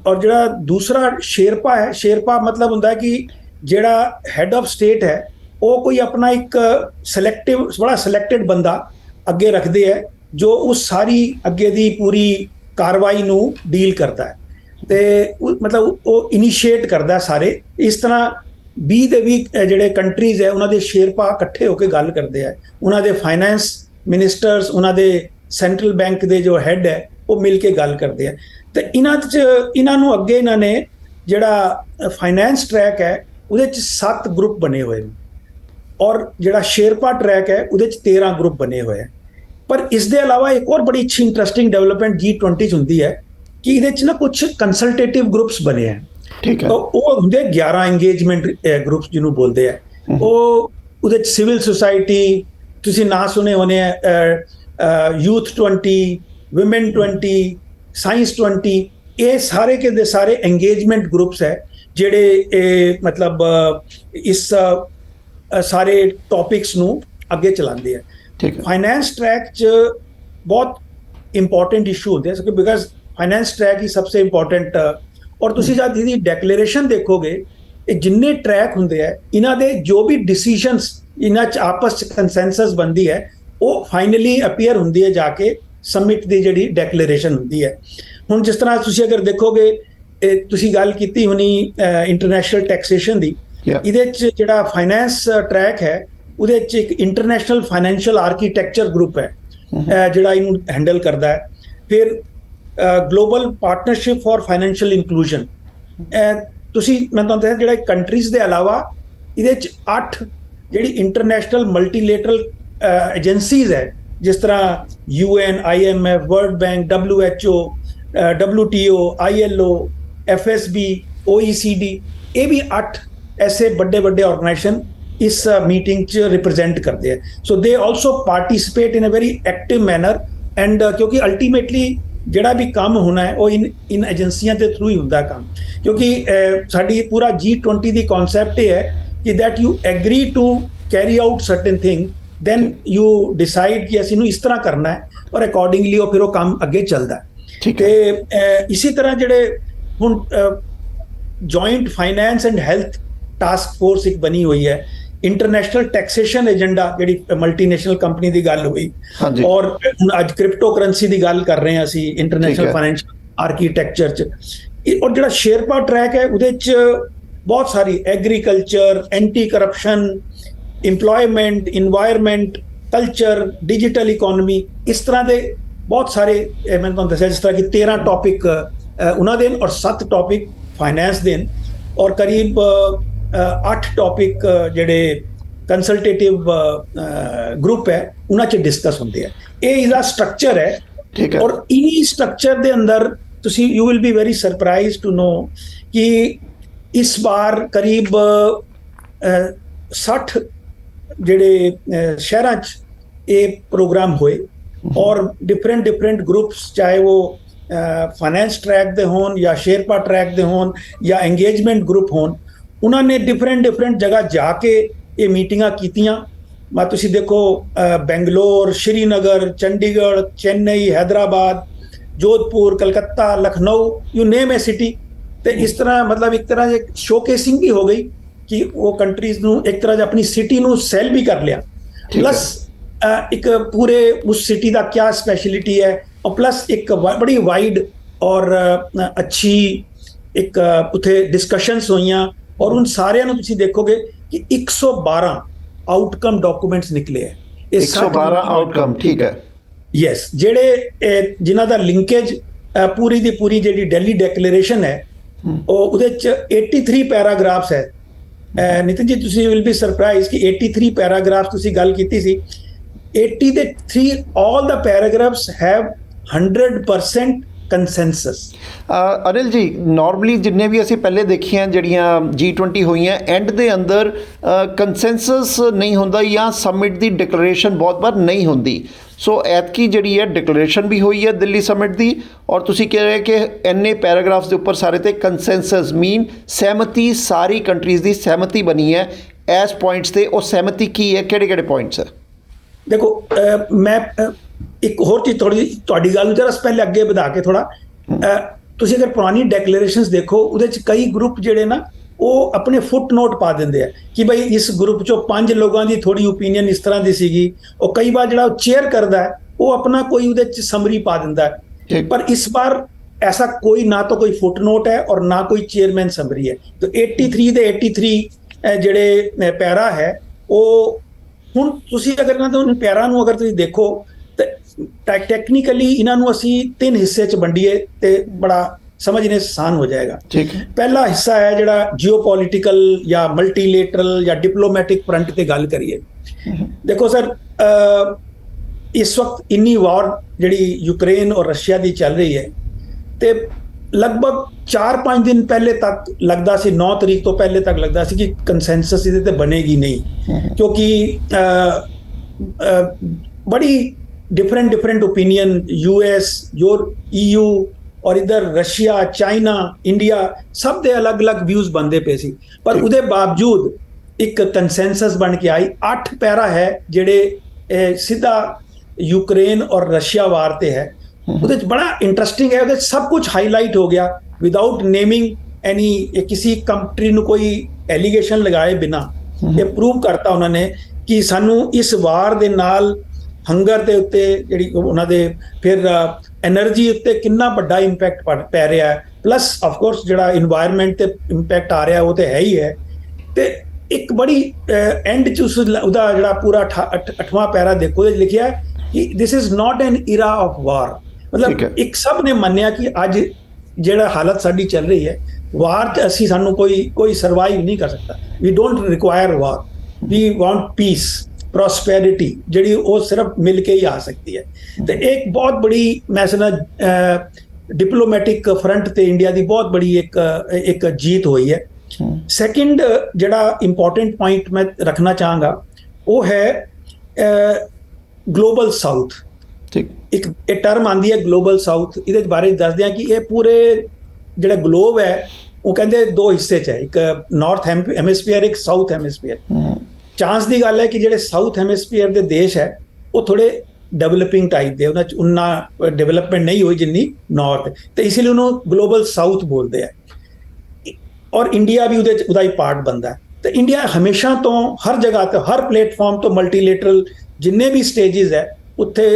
S2: ਔਰ ਜਿਹੜਾ ਦੂਸਰਾ ਸ਼ੇਰਪਾ ਹੈ, ਸ਼ੇਰਪਾ ਮਤਲਬ ਹੁੰਦਾ ਹੈ ਕਿ ਜਿਹੜਾ ਹੈਡ ਆਫ ਸਟੇਟ ਹੈ ਉਹ ਕੋਈ ਆਪਣਾ ਇੱਕ ਬੜਾ ਸਿਲੈਕਟਡ ਬੰਦਾ ਅੱਗੇ ਰੱਖਦੇ ਹੈ, ਜੋ ਉਸ ਸਾਰੀ ਅੱਗੇ ਦੀ ਪੂਰੀ ਕਾਰਵਾਈ ਨੂੰ ਡੀਲ ਕਰਦਾ ਹੈ ਤੇ ਮਤਲਬ ਉਹ ਇਨੀਸ਼ੀਏਟ ਕਰਦਾ ਸਾਰੇ। ਇਸ ਤਰ੍ਹਾਂ 20 ਦੇ 20 ਜਿਹੜੇ ਕੰਟਰੀਜ਼ ਹੈ ਉਹਨਾਂ ਦੇ ਸ਼ੇਰਪਾ ਇਕੱਠੇ ਹੋ ਕੇ ਗੱਲ ਕਰਦੇ ਆ, ਉਹਨਾਂ ਦੇ ਫਾਈਨੈਂਸ ਮਿਨਿਸਟਰਸ, ਉਹਨਾਂ ਦੇ ਸੈਂਟਰਲ ਬੈਂਕ ਦੇ ਜੋ ਹੈੱਡ ਹੈ ਉਹ ਮਿਲ ਕੇ ਗੱਲ ਕਰਦੇ ਆ। ਤੇ ਇਹਨਾਂ ਨੂੰ ਅੱਗੇ ਇਹਨਾਂ ਨੇ ਜਿਹੜਾ ਫਾਈਨੈਂਸ ਟਰੈਕ ਹੈ ਉਹਦੇ 'ਚ 7 ਗਰੁੱਪ ਬਣੇ ਹੋਏ ਨੇ, ਔਰ ਜਿਹੜਾ ਸ਼ੇਰਪਾ ਟਰੈਕ ਹੈ ਉਹਦੇ 'ਚ 13 ਗਰੁੱਪ ਬਣੇ ਹੋਏ ਹੈ। ਪਰ ਇਸ ਦੇ ਇਲਾਵਾ ਇੱਕ ਹੋਰ ਬੜੀ ਅੱਛੀ ਇੰਟਰਸਟਿੰਗ ਡਿਵੈਲਪਮੈਂਟ G20 'ਚ ਹੁੰਦੀ ਹੈ ਕਿ ਇਹਦੇ 'ਚ ਨਾ ਕੁਝ ਕੰਸਲਟੇਟਿਵ ਗਰੁੱਪਸ ਬਣੇ ਹੈ।
S1: ਠੀਕ ਹੈ।
S2: ਤਾਂ ਉਹ ਹੁੰਦੇ 11 ਇੰਗੇਜਮੈਂਟ ਗਰੁੱਪਸ ਜਿਹਨੂੰ ਬੋਲਦੇ ਆ। ਉਹ ਉਹਦੇ 'ਚ ਸਿਵਲ ਸੁਸਾਇਟੀ, ਤੁਸੀਂ ਨਾਂ ਸੁਣੇ ਹੋਣੇ ਆ, ਯੂਥ 20, ਵਿਮਨ 20, ਸਾਇੰਸ 20, ਇਹ ਸਾਰੇ ਕੇ ਦੇ ਸਾਰੇ ਇੰਗੇਜਮੈਂਟ ਗਰੁੱਪਸ ਹੈ ਜਿਹੜੇ ਮਤਲਬ ਇਸ ਸਾਰੇ ਟੌਪਿਕਸ ਨੂੰ ਅੱਗੇ ਚਲਾਉਂਦੇ ਆ। ਫਾइनेंस ट्रैक च बहुत इंपॉर्टेंट इशू होते हैं बिकॉज फाइनेंस ट्रैक ही सबसे इंपॉर्टेंट। और तुसी जब इसकी डेक्लेरेशन देखोगे ये जिन्ने ट्रैक होंगे है इन्हां दे जो भी डिसीजनस इन्हां च आपस च कंसेंसस बनती है वो फाइनली अपीयर होंदी है जाके समिट दी जिहड़ी डेक्लेरेशन होंदी है। हुण जिस तरह तुसी अगर देखोगे तुसी गल कीती होनी इंटरनेशनल टैक्सेशन दी, इहदे च जिहड़ा फाइनेंस ट्रैक है ਉਹਦੇ 'ਚ ਇੱਕ ਇੰਟਰਨੈਸ਼ਨਲ ਫਾਈਨੈਂਸ਼ੀਅਲ ਆਰਕੀਟੈਕਚਰ ਗਰੁੱਪ ਹੈ ਜਿਹੜਾ ਇਹਨੂੰ ਹੈਂਡਲ ਕਰਦਾ ਹੈ। ਫਿਰ global partnership for financial inclusion, ਤੁਸੀਂ ਮੈਂ ਤੁਹਾਨੂੰ ਦੱਸਿਆ ਜਿਹੜਾ ਕੰਟਰੀਜ਼ ਦੇ ਇਲਾਵਾ ਇਹਦੇ 'ਚ 8 ਜਿਹੜੀ ਇੰਟਰਨੈਸ਼ਨਲ ਮਲਟੀਲੇਟਰਲ ਏਜੰਸੀਜ਼ ਹੈ ਜਿਸ ਤਰ੍ਹਾਂ UN, IMF, world bank, WHO, WTO, ILO, FSB, OECD, ਇਹ ਵੀ 8 ऐसे बड़े बड़े ऑर्गेनाइजेशन इस मीटिंग च रिप्रेजेंट करते हैं। So they also participate in a very active manner and क्योंकि अल्टीमेटली ਜਿਹੜਾ ਵੀ ਕੰਮ ਹੋਣਾ ਹੈ ਉਹ ਇਨ ਏਜੰਸੀਆਂ ਦੇ ਥਰੂ ਹੀ ਹੁੰਦਾ ਕੰਮ। ਕਿਉਂਕਿ ਸਾਡੀ ਪੂਰਾ G20 ਦੀ ਕਨਸੈਪਟ ਇਹ ਹੈ ਕਿ that you agree to carry out certain thing then you decide ਕਿ ਅਸੀਂ ਨੂੰ ਇਸ ਤਰ੍ਹਾਂ ਕਰਨਾ ਹੈ ਔਰ ਅਕੋਰਡਿੰਗਲੀ ਉਹ ਫਿਰ ਉਹ ਕੰਮ ਅੱਗੇ ਚੱਲਦਾ ਹੈ। ਤੇ ਇਸੇ ਤਰ੍ਹਾਂ ਜਿਹੜੇ ਹੁਣ joint finance and health task force एक बनी हुई है, इंटरनेशनल टैक्सेशन एजेंडा जी मल्टीनेशनल कंपनी की गल हुई, और अज क्रिप्टो करंसी की गल कर रहे हैं असी इंटरनेशनल फाइनेंशियल आर्कीटैक्चर च। और जो शेरपा ट्रैक है उहदे च बहुत सारी agriculture, anti corruption, employment, environment, culture, digital economy, इस तरह के बहुत सारे मैं तुहानूं दस्सिया जिस तरह कि 13 टॉपिक उन्हां दे और 7 टॉपिक फाइनेंस दे और करीब 8 टॉपिक ਜਿਹੜੇ ਕੰਸਲਟੇਟਿਵ ਗਰੁੱਪ ਹੈ ਉਹਨਾਂ 'ਚ ਡਿਸਕਸ ਹੁੰਦੇ ਆ। ਇਹ ਇਹਦਾ ਸਟਰਕਚਰ ਹੈ। ਠੀਕ ਹੈ। ਔਰ ਇਨੀ ਸਟਰਕਚਰ ਦੇ ਅੰਦਰ ਤੁਸੀਂ you will be very surprise to know ਕਿ ਇਸ ਵਾਰ ਕਰੀਬ 60 ਜਿਹੜੇ ਸ਼ਹਿਰਾਂ 'ਚ ਇਹ ਪ੍ਰੋਗਰਾਮ ਹੋਏ ਔਰ ਡਿਫਰੈਂਟ ਗਰੁੱਪਸ ਚਾਹੇ ਉਹ ਫਾਈਨੈਂਸ ਟਰੈਕ ਦੇ ਹੋਣ ਜਾਂ ਸ਼ੇਰਪਾ ਟਰੈਕ ਦੇ ਹੋਣ ਜਾਂ ਇੰਗੇਜਮੈਂਟ ਗਰੁੱਪ ਹੋਣ, ਉਹਨਾਂ ਨੇ ਡਿਫਰੈਂਟ ਜਗ੍ਹਾ ਜਾ ਕੇ ਇਹ ਮੀਟਿੰਗਾਂ ਕੀਤੀਆਂ। ਮੈਂ ਤੁਸੀਂ ਦੇਖੋ Bangalore, Srinagar, Chandigarh, Chennai, Hyderabad, Jodhpur, Calcutta, Lucknow, you name A city. ਤੇ ਇਸ ਤਰ੍ਹਾਂ ਮਤਲਬ ਇੱਕ ਤਰ੍ਹਾਂ ਦੀ ਸ਼ੋਕੇਸਿੰਗ ਵੀ ਹੋ ਗਈ ਕਿ ਉਹ ਕੰਟਰੀਜ਼ ਨੂੰ ਇੱਕ ਤਰ੍ਹਾਂ ਆਪਣੀ ਸਿਟੀ ਨੂੰ ਸੈਲ ਵੀ ਕਰ ਲਿਆ, ਪਲੱਸ ਇੱਕ ਪੂਰੇ ਉਸ ਸਿਟੀ ਦਾ ਕਿਆ ਸਪੈਸ਼ਲਿਟੀ ਹੈ, और प्लस एक बड़ी वाइड और अच्छी एक उत्थे डिस्कशंस हुई और उन सारे तुसीं देखोगे कि 112 आउटकम डॉक्यूमेंट्स निकले हैं।
S1: 112 आउटकम, ठीक है।
S2: यस, जेड़े जिन्हां दा लिंकेज पूरी दी पूरी जेड़ी दिल्ली डिक्लेरेशन है ਉਹਦੇ 'ਚ 83 पैराग्राफ्स है। नितिन जी तुसीं विल बी सरप्राइज कि 83 पैराग्राफ्स तुसीं गल कीती सी, 83 all the paragraphs have 100% consensus.
S1: Anil ਜੀ, ਨਾਰਮਲੀ ਜਿੰਨੇ ਵੀ ਅਸੀਂ ਪਹਿਲੇ ਦੇਖੀਆਂ ਜਿਹੜੀਆਂ G20 ਹੋਈਆਂ ਐਂਡ ਦੇ ਅੰਦਰ ਕੰਸੈਂਸਸ ਨਹੀਂ ਹੁੰਦਾ ਜਾਂ ਸਮਿਟ ਦੀ ਡਿਕਲੇਰੇਸ਼ਨ ਬਹੁਤ ਵਾਰ ਨਹੀਂ ਹੁੰਦੀ। ਸੋ ਐਤਕੀ ਜਿਹੜੀ ਹੈ ਡਿਕਲੇਰੇਸ਼ਨ ਵੀ ਹੋਈ ਹੈ ਦਿੱਲੀ ਸਮਿਟ ਦੀ, ਔਰ ਤੁਸੀਂ ਕਹਿ ਰਹੇ ਕਿ ਇੰਨੇ ਪੈਰਾਗ੍ਰਾਫਸ ਦੇ ਉੱਪਰ ਸਾਰੇ 'ਤੇ ਕੰਸੈਂਸਸ ਮੀਨ ਸਹਿਮਤੀ, ਸਾਰੀ ਕੰਟਰੀਜ਼ ਦੀ ਸਹਿਮਤੀ ਬਣੀ ਹੈ ਐਸ ਪੁਆਇੰਟਸ 'ਤੇ। ਉਹ ਸਹਿਮਤੀ ਕੀ ਹੈ, ਕਿਹੜੇ ਪੁਆਇੰਟਸ ਹੈ?
S2: ਦੇਖੋ ਮੈਂ ਇੱਕ ਹੋਰ ਚੀਜ਼ ਥੋੜੀ ਤੁਹਾਡੀ ਗੱਲ ਨੂੰ ਜਰਾ ਪਹਿਲੇ ਅੱਗੇ ਵਧਾ ਕੇ ਥੋੜਾ, ਤੁਸੀਂ ਅਗਰ ਪੁਰਾਣੀ ਡੈਕਲੇਰੇਸ਼ਨਸ ਦੇਖੋ ਉਹਦੇ 'ਚ ਕਈ ਗਰੁੱਪ ਜਿਹੜੇ ਨਾ ਉਹ ਆਪਣੇ ਫੁੱਟ ਨੋਟ ਪਾ ਦਿੰਦੇ ਆ ਕਿ ਬਈ ਇਸ ਗਰੁੱਪ 'ਚੋਂ 5 ਲੋਕਾਂ ਦੀ ਥੋੜੀ ਓਪੀਨੀਅਨ ਇਸ ਤਰ੍ਹਾਂ ਦੀ ਸੀਗੀ। ਉਹ ਕਈ ਵਾਰ ਜਿਹੜਾ ਉਹ ਚੇਅਰ ਕਰਦਾ ਹੈ ਉਹ ਆਪਣਾ ਕੋਈ ਉਹਦੇ ਚ ਸਮਰੀ ਪਾ ਦਿੰਦਾ ਹੈ।
S1: ठीक।
S2: पर इस बार ऐसा कोई ना तो कोई फुटनोट है और ना कोई चेयरमैन समरी है। तो 83 ਦੇ 83 ਜਿਹੜੇ ਪੈਰਾ ਹੈ ਉਹ ਹੁਣ ਤੁਸੀਂ ਅਗਰ ਇਹਨਾਂ ਦੇ ਪੈਰਾ ਨੂੰ ਅਗਰ ਤੁਸੀਂ ਦੇਖੋ ਤਾਂ ਟੈਕਨੀਕਲੀ ਇਹਨਾਂ ਨੂੰ ਅਸੀਂ 3 ਹਿੱਸੇ ਚ ਵੰਡੀਏ ਤੇ ਬੜਾ ਸਮਝਣੇ ਆਸਾਨ ਹੋ ਜਾਏਗਾ।
S1: ठीक है।
S2: ਪਹਿਲਾ ਹਿੱਸਾ ਹੈ ਜਿਹੜਾ ਜੀਓਪੋਲਿਟੀਕਲ ਜਾਂ ਮਲਟੀਲੇਟਰਲ ਜਾਂ ਡਿਪਲੋਮੈਟਿਕ ਫਰੰਟ ਤੇ ਗੱਲ ਕਰੀਏ। ਦੇਖੋ ਸਰ, ਇਸ ਵਕਤ ਇੰਨੀ ਵਾਰ ਜਿਹੜੀ ਯੂਕਰੇਨ ਔਰ ਰਸ਼ੀਆ ਦੀ ਚੱਲ ਰਹੀ ਹੈ ਤੇ ਲਗਭਗ 4-5 ਦਿਨ ਪਹਿਲੇ ਤੱਕ ਲੱਗਦਾ ਸੀ, 9 ਤਰੀਕ ਤੋਂ ਪਹਿਲੇ ਤੱਕ ਲੱਗਦਾ ਸੀ ਕਿ ਕੰਸੈਂਸਸ ਇਹਦੇ ਤੇ ਬਣੇਗੀ ਨਹੀਂ, ਕਿਉਂਕਿ ਬੜੀ डिफरेंट ओपिनियन यूएस EU और इधर रशिया चाइना इंडिया सब दे अलग अलग व्यूज बनते पे सी। पर उदे बावजूद एक कंसेंसस बन के आई। 8 पैरा है जेड़े सीधा यूक्रेन और रशिया वार ते है। उदे बड़ा इंटरेस्टिंग है, उदे सब कुछ हाईलाइट हो गया विदाउट नेमिंग एनी, किसी कंट्री ਨੂੰ कोई एलिगेशन लगाए बिना ये प्रूव करता उन्होंने कि सानू इस वार दे नाल ਹੰਗਰ ਦੇ ਉੱਤੇ ਜਿਹੜੀ ਉਹਨਾਂ ਦੇ ਫਿਰ એનર્ਜੀ ਉੱਤੇ ਕਿੰਨਾ ਵੱਡਾ ਇੰਪੈਕਟ ਪੈ ਰਿਹਾ ਹੈ, ਪਲੱਸ ਆਫ ਕੋਰਸ ਜਿਹੜਾ এনवायरमेंट ਤੇ ਇੰਪੈਕਟ ਆ ਰਿਹਾ ਉਹ ਤੇ ਹੈ ਹੀ ਹੈ। ਤੇ ਇੱਕ ਬੜੀ ਐਂਡ ਚ ਉਹਦਾ ਜਿਹੜਾ ਪੂਰਾ 8ਵਾਂ ਪੈਰਾ ਦੇਖੋ ਇਹ ਲਿਖਿਆ ਕਿ this is not an era of war. ਮਤਲਬ ਇੱਕ ਸਭ ਨੇ ਮੰਨਿਆ ਕਿ ਅੱਜ ਜਿਹੜਾ ਹਾਲਤ ਸਾਡੀ ਚੱਲ ਰਹੀ ਹੈ ਵਾਰ ਤੇ ਅਸੀਂ ਸਾਨੂੰ ਕੋਈ ਸਰਵਾਈਵ ਨਹੀਂ ਕਰ ਸਕਦਾ। We don't require war, we want peace prosperity ਜਿਹੜੀ ਉਹ ਸਿਰਫ ਮਿਲ ਕੇ ਹੀ ਆ ਸਕਦੀ ਹੈ। ਤੇ ਇੱਕ ਬਹੁਤ ਬੜੀ ਮੈਂ ਸਮਝਦਾ ਡਿਪਲੋਮੈਟਿਕ ਫਰੰਟ ਤੇ ਇੰਡੀਆ ਦੀ ਬਹੁਤ ਬੜੀ ਇੱਕ ਜੀਤ ਹੋਈ ਹੈ। ਸੈਕਿੰਡ ਜਿਹੜਾ ਇੰਪੋਰਟੈਂਟ ਪੁਆਇੰਟ ਮੈਂ ਰੱਖਣਾ ਚਾਹਾਂਗਾ ਉਹ ਹੈ ਗਲੋਬਲ ਸਾਊਥ। ਇੱਕ ਇਹ ਟਰਮ ਆਂਦੀ ਹੈ ਗਲੋਬਲ ਸਾਊਥ, ਇਹਦੇ ਬਾਰੇ ਦੱਸਦੇ ਹਾਂ ਕਿ ਇਹ ਪੂਰੇ ਜਿਹੜਾ ਗਲੋਬ ਹੈ ਉਹ ਕਹਿੰਦੇ 2 ਹਿੱਸੇ 'ਚ ਹੈ, ਇੱਕ ਨਾਰਥ ਹੈਮਿਸਫੀਅਰ ਇੱਕ ਸਾਊਥ ਹੈਮਿਸਫੀਅਰ। ਚਾਂਸ ਦੀ ਗੱਲ ਹੈ ਕਿ ਜਿਹੜੇ ਸਾਊਥ ਹੈਮਿਸਫੀਅਰ ਦੇ ਦੇਸ਼ ਹੈ ਉਹ ਥੋੜੇ ਡਿਵੈਲਪਿੰਗ ਟਾਈਪ ਦੇ, ਉਹਨਾਂ 'ਚ ਉਨਾ ਡਿਵੈਲਪਮੈਂਟ ਨਹੀਂ ਹੋਈ ਜਿੰਨੀ ਨਾਰਥ, ਤੇ ਇਸ ਲਈ ਉਹਨੂੰ ਗਲੋਬਲ ਸਾਊਥ ਬੋਲਦੇ ਆ। ਔਰ ਇੰਡੀਆ ਵੀ ਉਹਦਾ ਹੀ ਪਾਰਟ ਬਣਦਾ ਹੈ। ਤੇ ਇੰਡੀਆ ਹਮੇਸ਼ਾ ਤੋਂ ਹਰ ਜਗ੍ਹਾ ਤੇ ਹਰ ਪਲੇਟਫਾਰਮ ਤੋਂ ਮਲਟੀਲੇਟਰਲ ਜਿੰਨੇ ਵੀ ਸਟੇਜਿਸ ਹੈ ਉੱਥੇ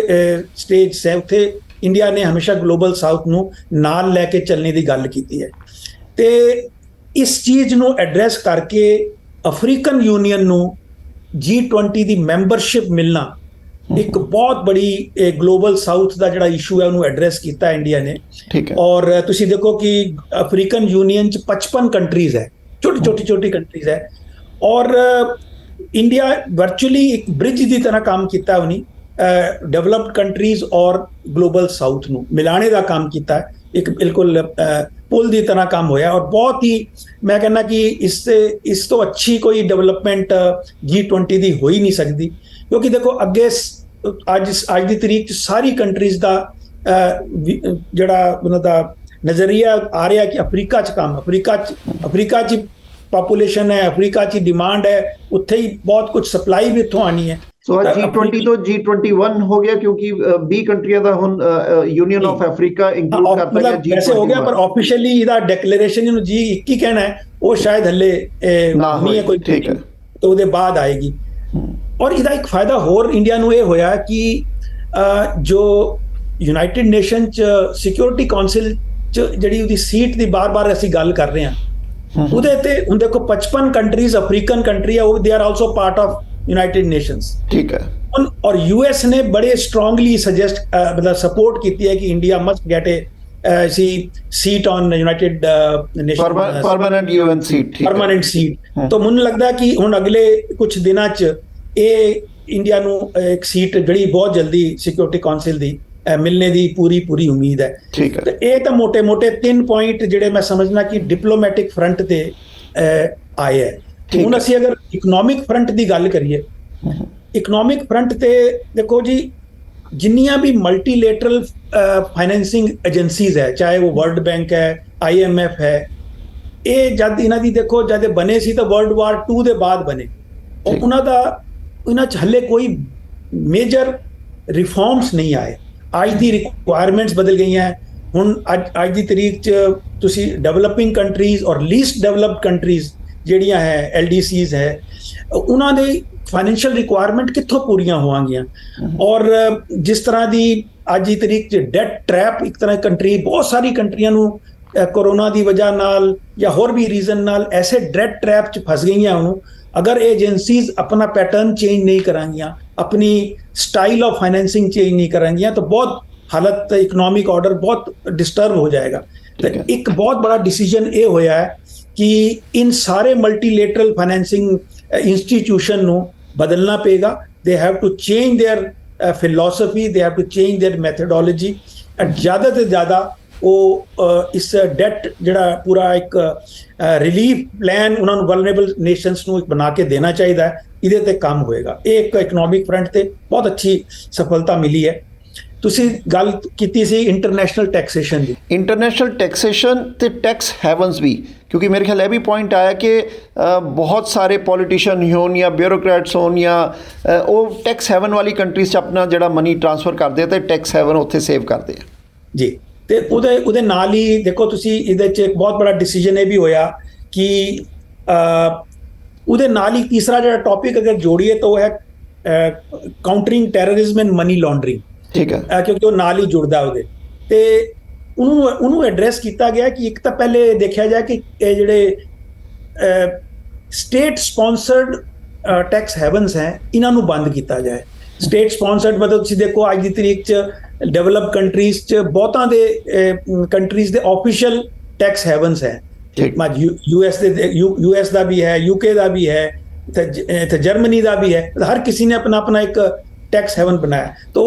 S2: ਸਟੇਜਸ ਹੈ ਉੱਥੇ ਇੰਡੀਆ ਨੇ ਹਮੇਸ਼ਾ ਗਲੋਬਲ ਸਾਊਥ ਨੂੰ ਨਾਲ ਲੈ ਕੇ ਚੱਲਣੇ ਦੀ ਗੱਲ ਕੀਤੀ ਹੈ। ਤੇ ਇਸ ਚੀਜ਼ ਨੂੰ ਐਡਰੈਸ ਕਰਕੇ ਅਫਰੀਕਨ ਯੂਨੀਅਨ ਨੂੰ G20 ਦੀ ਮੈਂਬਰਸ਼ਿਪ ਮਿਲਣਾ ਇੱਕ ਬਹੁਤ ਬੜੀ ਗਲੋਬਲ ਸਾਊਥ ਦਾ ਜਿਹੜਾ ਇਸ਼ੂ ਹੈ ਉਹਨੂੰ ਐਡਰੈਸ ਕੀਤਾ ਇੰਡੀਆ ਨੇ। ਔਰ ਤੁਸੀਂ ਦੇਖੋ ਕਿ ਅਫਰੀਕਨ ਯੂਨੀਅਨ 'ਚ 55 ਕੰਟਰੀਜ਼ ਹੈ, ਛੋਟੀ ਕੰਟਰੀਜ਼ ਹੈ, ਔਰ ਇੰਡੀਆ ਵਰਚੁਅਲੀ ਇੱਕ ਬ੍ਰਿਜ ਦੀ ਤਰ੍ਹਾਂ ਕੰਮ ਕੀਤਾ ਉਹਨੇ ਡਿਵੈਲਪਡ ਕੰਟਰੀਜ਼ ਔਰ ਗਲੋਬਲ ਸਾਊਥ ਨੂੰ ਮਿਲਾਣੇ ਦਾ ਕੰਮ ਕੀਤਾ। ਇੱਕ ਬਿਲਕੁਲ ਪੁਲ ਦੀ ਤਰ੍ਹਾਂ ਕੰਮ ਹੋਇਆ ਔਰ ਬਹੁਤ ਹੀ ਮੈਂ ਕਹਿੰਦਾ ਕਿ ਇਸ ਤੋਂ ਅੱਛੀ ਕੋਈ ਡਿਵੈਲਪਮੈਂਟ G20 ਦੀ ਹੋ ਹੀ ਨਹੀਂ ਸਕਦੀ, ਕਿਉਂਕਿ ਦੇਖੋ ਅੱਗੇ ਅੱਜ ਦੀ ਤਰੀਕ 'ਚ ਸਾਰੀ ਕੰਟਰੀਜ਼ ਦਾ ਜਿਹੜਾ ਉਹਨਾਂ ਦਾ ਨਜ਼ਰੀਆ ਆ ਰਿਹਾ ਕਿ ਅਫਰੀਕਾ 'ਚ ਕੰਮ, ਅਫਰੀਕਾ 'ਚ ਪਾਪੂਲੇਸ਼ਨ ਹੈ, ਅਫਰੀਕਾ 'ਚ ਡਿਮਾਂਡ ਹੈ, ਉੱਥੇ ਹੀ ਬਹੁਤ ਕੁਝ ਸਪਲਾਈ ਵੀ ਇੱਥੋਂ ਆਣੀ ਹੈ।
S1: ਸੋ G20 ਤੋਂ G21 ਹੋ ਗਿਆ ਕਿਉਂਕਿ 20 ਕੰਟਰੀਆਂ ਦਾ ਹੁਣ ਯੂਨੀਅਨ ਆਫ ਅਫਰੀਕਾ ਇੰਕਲੂਡ ਕਰਤਾ ਗਿਆ G20
S2: ਵੈਸੇ ਹੋ ਗਿਆ, ਪਰ ਆਫੀਸ਼ੀਅਲੀ ਇਹਦਾ ਡਿਕਲੇਰੇਸ਼ਨ ਇਹਨੂੰ G21 ਕਹਿਣਾ ਹੈ ਉਹ ਸ਼ਾਇਦ ਹੱਲੇ ਨਹੀਂ ਹੈ ਕੋਈ, ਠੀਕ ਹੈ, ਤਾਂ ਉਹਦੇ ਬਾਅਦ ਆਏਗੀ। ਔਰ ਇਹਦਾ ਇੱਕ ਫਾਇਦਾ ਹੋਰ ਇੰਡੀਆ ਨੂੰ ਇਹ ਹੋਇਆ ਕਿ ਜੋ ਯੂਨਾਈਟਿਡ ਨੇਸ਼ਨ 'ਚ ਸਿਕਿਉਰਿਟੀ ਕਾਉਂਸਲ 'ਚ ਜਿਹੜੀ ਉਹਦੀ ਸੀਟ ਦੀ ਬਾਰ-ਬਾਰ ਅਸੀਂ ਗੱਲ ਕਰ ਰਹੇ ਹਾਂ ਉਹਦੇ ਤੇ ਹੁਣ ਦੇਖੋ 55 ਕੰਟਰੀਜ਼ ਅਫਰੀਕਨ ਕੰਟਰੀ ਆ, ਉਹ they are also part of United Nations, ठीक है। और यूएस ने बड़े स्ट्रांगली सजेस्ट मतलब सपोर्ट की है कि India must get A seat on United nation
S1: permanent UN seat,
S2: permanent seat. तो मुझे लगता है कि हुण अगले कुछ दिनों च इंडिया नू एक सीट जड़ी बहुत जल्दी सिक्योरिटी काउंसिल दी मिलने की पूरी उम्मीद है, ठीक है। तो ये तो मोटे 3 पॉइंट जिहड़े मैं समझना कि डिप्लोमैटिक फ्रंट ते आए है। ਹੁਣ ਅਸੀਂ ਅਗਰ ਇਕਨੋਮਿਕ ਫਰੰਟ ਦੀ ਗੱਲ ਕਰੀਏ, ਇਕਨੋਮਿਕ ਫਰੰਟ ਤੇ ਦੇਖੋ ਜੀ ਜਿੰਨੀਆਂ ਵੀ ਮਲਟੀਲੇਟਰਲ ਫਾਈਨੈਂਸਿੰਗ ਏਜੰਸੀਜ਼ ਹੈ, ਚਾਹੇ ਉਹ ਵਰਲਡ ਬੈਂਕ ਹੈ, IMF ਹੈ, ਇਹ ਜਦ ਇਹਨਾਂ ਦੀ ਦੇਖੋ ਜਦ ਬਣੇ ਸੀ ਤਾਂ ਵਰਲਡ ਵਾਰ 2 ਦੇ ਬਾਅਦ ਬਣੇ, ਉਹਨਾਂ 'ਚ ਹੱਲੇ ਕੋਈ ਮੇਜਰ ਰਿਫਾਰਮਸ ਨਹੀਂ ਆਏ। ਅੱਜ ਦੀ ਰਿਕੁਆਇਰਮੈਂਟਸ ਬਦਲ ਗਈਆਂ। ਹੁਣ ਅੱਜ ਦੀ ਤਰੀਕ 'ਚ ਤੁਸੀਂ ਡਿਵੈਲਪਿੰਗ ਕੰਟਰੀਜ਼ ਔਰ ਲੀਸਟ ਡਿਵੈਲਪਡ ਕੰਟਰੀਜ਼ ਜਿਹੜੀਆਂ ਹੈ LDCs ਹੈ ਉਹਨਾਂ ਦੇ ਫਾਈਨੈਂਸ਼ੀਅਲ ਰਿਕੁਆਇਰਮੈਂਟ ਕਿੱਥੋਂ ਪੂਰੀਆਂ ਹੋਵਾਂਗੀਆਂ। ਔਰ ਜਿਸ ਤਰ੍ਹਾਂ ਦੀ ਅੱਜ ਦੀ ਤਰੀਕ 'ਚ ਡੈਟ ਟ੍ਰੈਪ, ਇੱਕ ਤਰ੍ਹਾਂ ਕੰਟਰੀ, ਬਹੁਤ ਸਾਰੀ ਕੰਟਰੀਆਂ ਨੂੰ ਕੋਰੋਨਾ ਦੀ ਵਜ੍ਹਾ ਨਾਲ ਜਾਂ ਹੋਰ ਵੀ ਰੀਜ਼ਨ ਨਾਲ ਐਸੇ ਡੈਟ ਟ੍ਰੈਪ 'ਚ ਫਸ ਗਈਆਂ ਹੁਣ। ਅਗਰ ਏਜੰਸੀਜ਼ ਆਪਣਾ ਪੈਟਰਨ ਚੇਂਜ ਨਹੀਂ ਕਰਾਂਗੀਆਂ, ਆਪਣੀ ਸਟਾइल ऑफ फाइनेंसिंग चेंज नहीं करेंगी तो बहुत हालत इकोनॉमिक ऑर्डर बहुत डिस्टर्ब हो जाएगा। तो एक बहुत बड़ा डिसीजन ये होया है कि इन सारे मल्टीलेटरल फाइनेंसिंग इंस्टीट्यूशन ਨੂੰ ਬਦਲਣਾ ਪਏਗਾ। They have to change their philosophy, they have to change their methodology. ज़्यादा से ज़्यादा ਉਹ ਇਸ ਡੈਟ ਜਿਹੜਾ ਪੂਰਾ ਇੱਕ ਰਿਲੀਫ ਪਲਾਨ ਉਹਨਾਂ ਨੂੰ ਵਲਨਰੇਬਲ ਨੇਸ਼ਨਸ ਨੂੰ ਬਣਾ ਕੇ ਦੇਣਾ ਚਾਹੀਦਾ ਹੈ। ਇਹਦੇ ਤੇ ਕੰਮ ਹੋਏਗਾ। ਇਹ ਇੱਕ ਇਕਨੋਮਿਕ ਫਰੰਟ ਤੇ ਬਹੁਤ ਅੱਛੀ ਸਫਲਤਾ ਮਿਲੀ ਹੈ। ਤੁਸੀਂ ਗੱਲ ਕੀਤੀ ਸੀ ਇੰਟਰਨੈਸ਼ਨਲ ਟੈਕਸੇਸ਼ਨ ਦੀ।
S1: ਇੰਟਰਨੈਸ਼ਨਲ ਟੈਕਸੇਸ਼ਨ ਤੇ ਟੈਕਸ ਹੈਵਨਸ ਵੀ, ਕਿਉਂਕਿ ਮੇਰੇ ਖਿਆਲ ਇਹ ਵੀ ਪੁਆਇੰਟ ਆਇਆ ਕਿ ਬਹੁਤ ਸਾਰੇ ਪੋਲੀਟੀਸ਼ੀਅਨ ਹੋਣ ਜਾਂ ਬਿਊਰੋਕਰੈਟਸ ਹੋਣ ਜਾਂ ਉਹ ਟੈਕਸ ਹੈਵਨ ਵਾਲੀ ਕੰਟਰੀਜ਼ 'ਚ ਆਪਣਾ ਜਿਹੜਾ ਮਨੀ ਟ੍ਰਾਂਸਫਰ ਕਰਦੇ ਆ ਤੇ ਟੈਕਸ ਹੈਵਨ ਉੱਥੇ ਸੇਵ ਕਰਦੇ ਆ
S2: ਜੀ। ਤੇ ਉਹਦੇ ਨਾਲ ਹੀ ਦੇਖੋ ਤੁਸੀਂ ਇਹਦੇ 'ਚ ਇੱਕ ਬਹੁਤ ਬੜਾ ਡਿਸੀਜਨ ਇਹ ਵੀ ਹੋਇਆ ਕਿ ਉਹਦੇ ਨਾਲ ਹੀ ਤੀਸਰਾ ਜਿਹੜਾ ਟੌਪਿਕ ਅਗਰ ਜੋੜੀਏ ਤਾਂ ਉਹ ਹੈ ਕਾਊਂਟਰਿੰਗ ਟੈਰਰਿਜ਼ਮ ਐਂਡ ਮਨੀ ਲਾਂਡਰਿੰਗ।
S1: ਠੀਕ ਹੈ,
S2: ਕਿਉਂਕਿ ਉਹ ਨਾਲ ਹੀ ਜੁੜਦਾ ਉਹਦੇ ਤੇ ਉਹਨੂੰ ਐਡਰੈਸ ਕੀਤਾ ਗਿਆ ਕਿ ਇੱਕ ਤਾਂ ਪਹਿਲੇ ਦੇਖਿਆ ਜਾਏ ਕਿ ਇਹ ਜਿਹੜੇ ਸਟੇਟ ਸਪਾਂਸਰਡ ਟੈਕਸ ਹੈਵਨਸ ਹੈ ਇਹਨਾਂ ਨੂੰ ਬੰਦ ਕੀਤਾ ਜਾਏ। ਸਟੇਟ ਸਪਾਂਸਰਡ ਮਤਲਬ ਤੁਸੀਂ ਦੇਖੋ ਅੱਜ ਦੀ ਤਰੀਕ 'ਚ ਡਿਵੈਲਪ ਕੰਟਰੀਜ਼ 'ਚ ਬਹੁਤਾਂ ਦੇ ਕੰਟਰੀਜ਼ ਦੇ ਆਫੀਸ਼ੀਅਲ ਟੈਕਸ ਹੈਵਨਸ ਹੈ। ਯੂਐਸ ਦਾ ਵੀ ਹੈ, ਯੂਕੇ ਦਾ ਵੀ ਹੈ, ਤੇ ਜਰਮਨੀ ਦਾ ਵੀ ਹੈ। ਹਰ ਕਿਸੇ ਨੇ ਆਪਣਾ ਆਪਣਾ ਇੱਕ ਟੈਕਸ ਹੈਵਨ ਬਣਾਇਆ। ਤਾਂ